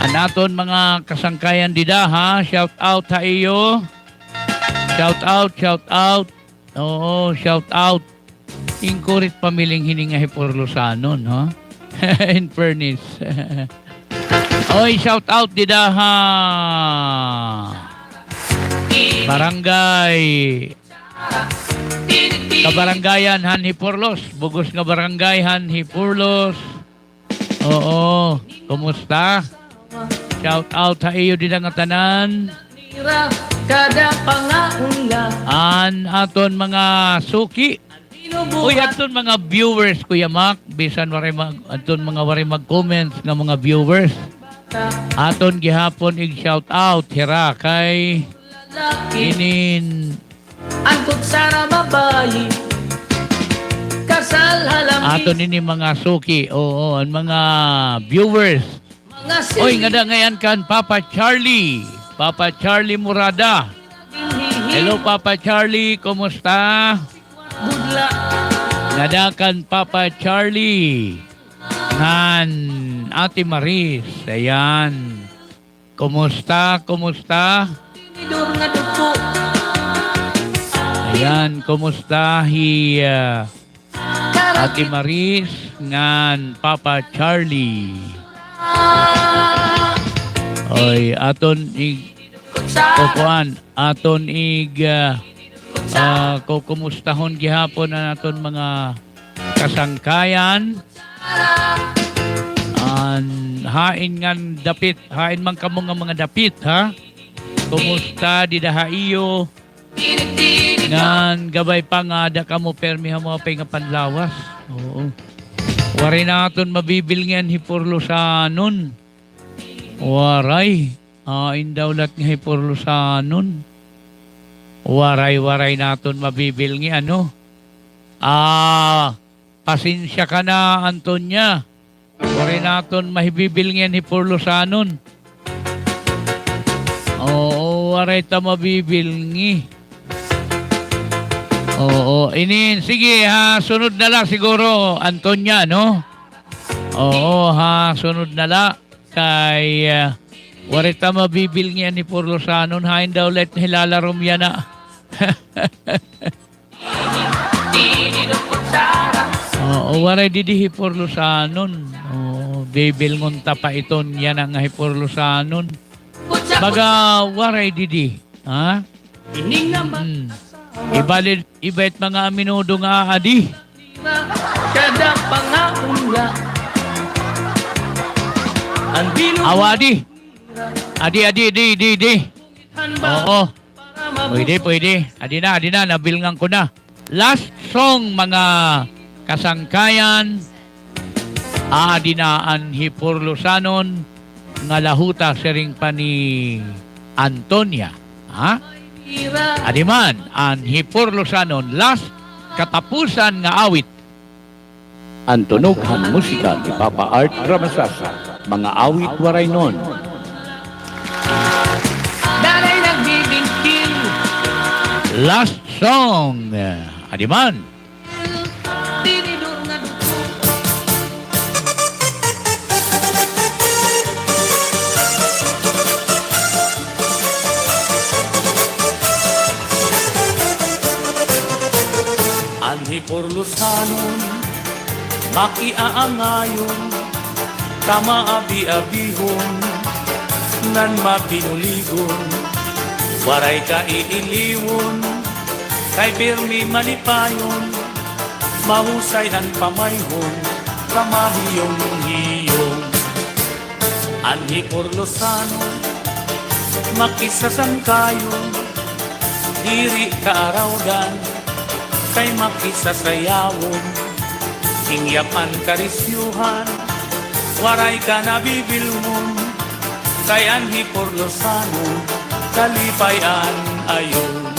Anaton mga kasangkayan dida ha. Shout out ha iyo. Shout out, shout out. Oo, shout out. Inkurit pamiling hininga Hipurlusanon, ha? In fairness. Oy, shout out dida ha. Barangay. Kabarangayan Han Hipurlos. Bugos nga barangay Han Hipurlos. Oo, kumusta? Shout out sa iyo din ang tanan. Tira kada pangaunla. An aton mga suki. Uy, aton mga viewers, Kuya Mac. Bisan waray aton mga waray mag-comments ng mga viewers. Aton gihapon ig-shout out. Hira kay Laki inin. angkot sa babayi. Kasal halamis. Aton ini mga suki. Oo, ang mga viewers. Mga Oy, ngada ngayon kan Papa Charlie. Papa Charlie Murada. Hello Papa Charlie, kumusta? Budla. Ngadakan Papa Charlie. Ngan Ate Maris. Ayan. Kumusta? Kumusta? Tidur nga duko. Ayan, kumusta Ate Maris ngan Papa Charlie. Oy, aton kukuan, aton kukumustahon gihapon ang aton mga kasangkayan. Hain ngan dapit, hain man kamo nga mga dapit ha. Kumusta didaha iyo? Ngan gabay pa nga da kamo permi mo pay nga panlawas. Oo. Waray naton mabibil ngan Hipurlusanon. Waray. Indawlat nga Hipurlusanon. Waray naton mabibil nga ano. Pasensya ka na Antonia. Waray naton mahibibil nga Hipurlusanon. Oo, waray ta mabibil nga. Oo, inin. Sige ha, sunod na lang siguro, Antonia, no? Oo ha, sunod na lang. Kay, warita mabibil niya ni Hipurlusanon. Hain daw let hilalarom yan na. Oo, waray didi Hipurlusanon. Oo, bibil ngunta pa iton yan ang Hipurlusanon. Baga, waray didi. Ha? Ining naman. Ibait mga aminudo nga adi. Kada pangaunla. Ang binubuhan Awadi. Adi. ba Oo. para mabuhay? Pwede. Adi na. Nabilngan ko na. Last song mga kasangkayan. Adi na ang Hipurlusanon nga lahuta siring pa ni Antonia. Ha? Adiman, ang Hipurlusanon last katapusan nga awit. Ang tunughan musika ni Papa Art Ramasasa. Mga awit waray nun. Danay nagbibingkil. Last song. Adiman. Tinidur nga duko. Ang Hipurlusanon, makiaangayon, tama abi-abihon, nan mapinuligon, waray ka iiliwon, kay pirmi malipayon, mahusay ang pamayhon, kamahiyong-hiyong. Ang Hipurlusanon, makisasangkayon, diri kaarawdan, kay makisasayawon, hingyapan karisyuhan, waray ka nabibilmon, kay anhi por Lozano, kalipayan ayon.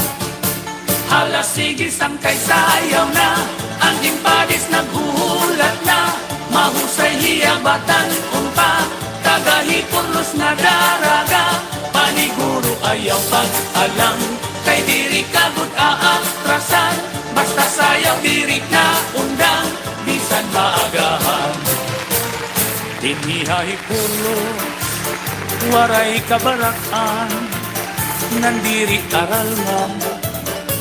Hala sige sangkay sayaw na, ang impadis naghuhulat na, mahusay hiyabatan umpa, tagahipurlos na daraga, paniguro ayaw pag-alam, kay diri kagud aatrasan, basta sayaw diri na undang, bisan maagahan. Dinihahipurlos, waray kabarakan, nandiri aral nga,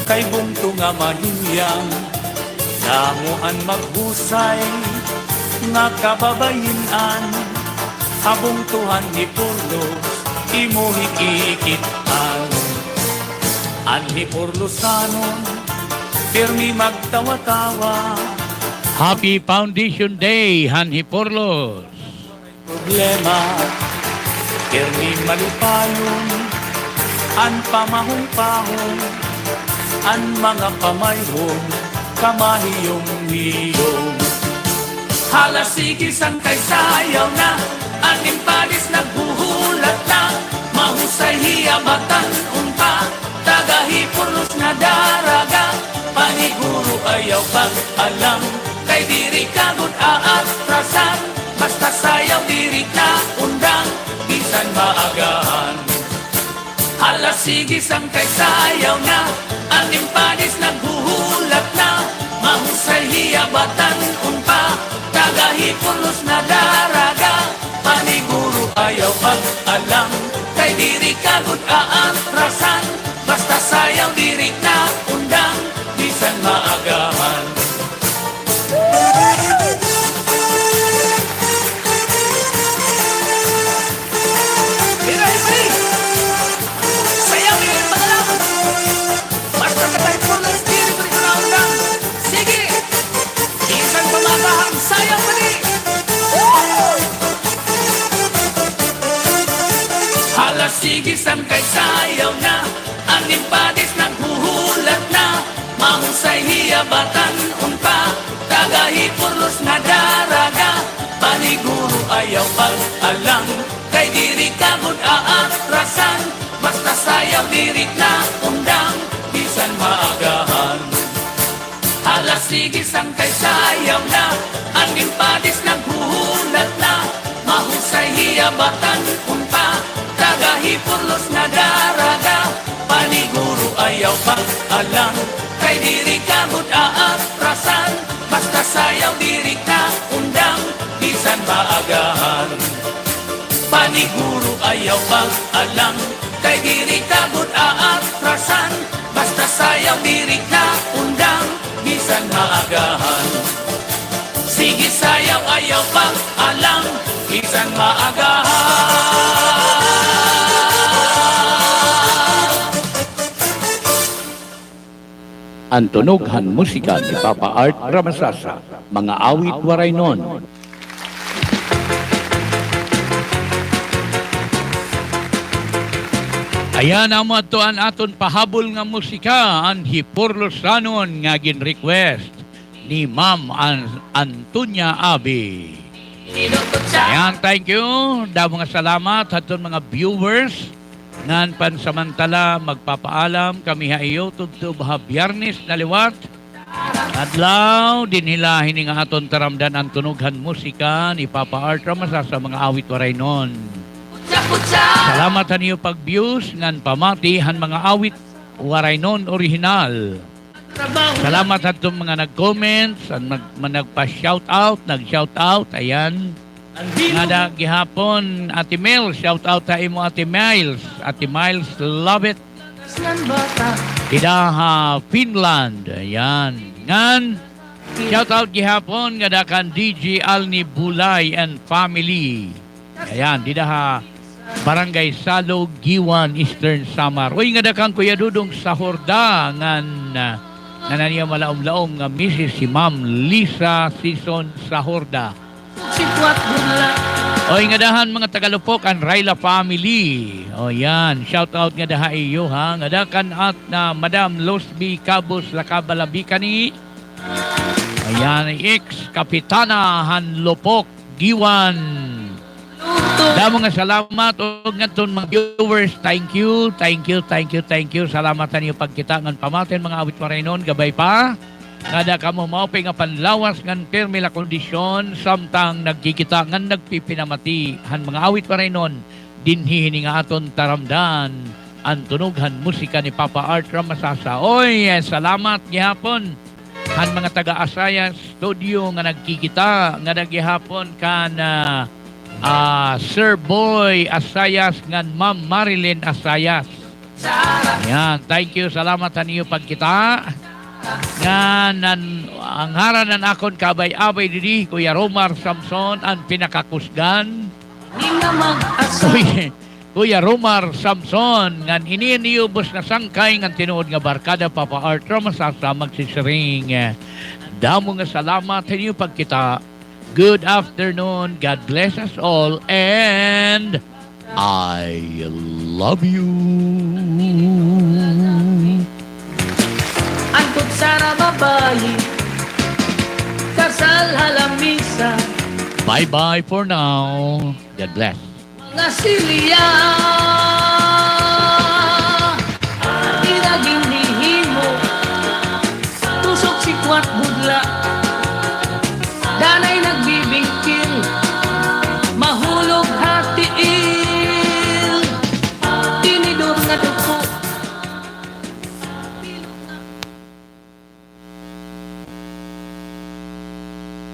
kay bunto nga mahiyang, damuan maghusay, nga kababayinan, habong tuhan ni Purlos, imo hikikitan. Anhi Purlosanon, pirmi magtawa-tawa, Happy Foundation Day, Hanhipurlos. problema, pirmi malupayon, an pamahong-pahong, an mga pamayhong, kamahiyong-hiyong. Hala sige sangkay sayaw na, ang impadis naghuhulat na, mahusay hiyabatan umpa, tagahipurlos na daraga, paniguro ayaw pag-alam, kay diri kagud aatrasan, basta sayaw diri na undang, bisan maagahan. Hala sige sangkay sayaw na, ang impadis naghuhulat na, mahusay hiyabatan umpa, tagahipurlos na daraga, paniguro ayaw pag-alam, kay diri kagud aatrasan, basta sayaw diri na undang, bisan maagahan. Hiray-hiray! Sayaw diri pag-alam, basta tagahipurlos diri ko na undang, sige! Isang pamagahang sayaw pa di! Hala sige sangkay sayaw na, ang impadis naghuhulat na, mahusay hiyabatan umpa, tagahipurlos na daraga, paniguro ayaw pag-alam, kay diri kagud aatrasan, basta sayaw diri na undang, bisan maagahan. Hala sige sangkay sayaw na, ang impadis naghuhulat na, mahusay hiyabatan umpa, tagahipurlos na daraga, paniguro ayaw pag-alam, kay diri kagud aatrasan, basta sayaw diri na undang, bisan maagahan. Paniguro ayaw pag-alam, kay diri kagud aatrasan, basta sayaw diri na undang, bisan maagahan. Sige sayaw ayaw pag-alam, bisan maagahan. Ang tunughan musika ni Papa Art Ramasasa, mga awit waray nun. Ayan ang mga tuan aton pahabol nga musika, ang Hipurlosanon nga gin-request ni Ma'am Antonia Abi. Inukot sa Ayan, thank you. Daw mga salamat aton mga viewers. Ngan pansamantala magpapaalam kami haiyo tugtub ha Biyernes na liwat. Adlaw dinhilahin ni nga aton taramdan ang tunughan musika ni Papa Art Ramasasa mga awit waray nun. kutsa-kutsa. Salamat sa niyo pag-views ngan pamati han mga awit waray nun original. Trabaho Salamat sa itong mga nag-comments, nagpa-shoutout, nag-shoutout, ayan. Nga da gihapon, Ate Mel, shoutout sa imo Ate Miles. Ate Miles, love it. ng bata. Idaha, Finland, ayan. Ngan, shoutout gihapon nga da kan DJ Alni Bulay and family. Ayan, didaha, Barangay Salo, Giwan, Eastern Samar. Uy, nga da kan Kuya Dudong sa Horda, ngan, nananiya malaom-laom nga Mrs. si Ma'am Lisa Sison Sahorda. Sitwat bunla. O nga dahan mga Tagalupok ang Raila family. O yan, shout out nga daha iyo ha. Nga dakan at na Madam Losby Cabos Lakabalabikani. Ayan, ex-kapitana Han Lopok Giwan. Damo nga salamat o ngadton mga viewers. Thank you. Salamat sa inyo pagkita ngan pamaten mga awit waraynon gabay pa. Kada kamo maupay nga panlawas ngan pirmi la kondisyon samtang nagkikita ngan nagpipinamati han mga awit waraynon dinhi nga aton taramdan ang tunughan musika ni Papa Art Ramasasa. Oy, salamat gihapon han mga taga-Asayas studio nga nagkikita nga naggihapon kan Sir Boy Asayas ngan Ma'am Marilyn Asayas. Yan, thank you, salamat sa niyo pagkita. Nga ang haranan akon kabay-abay didi Kuya Romar Samson ang pinakakusgan. Kuya Romar Samson ngan iniubos na sangkay ngan tinuod nga barkada Papa Art Ramasasa magsisiring. Damo nga salamat sa niyo pagkita. Good afternoon. God bless us all and I love you. Angkot sa babayi, kasal halamisa, Bye-bye for now. God bless. mga silya, inaging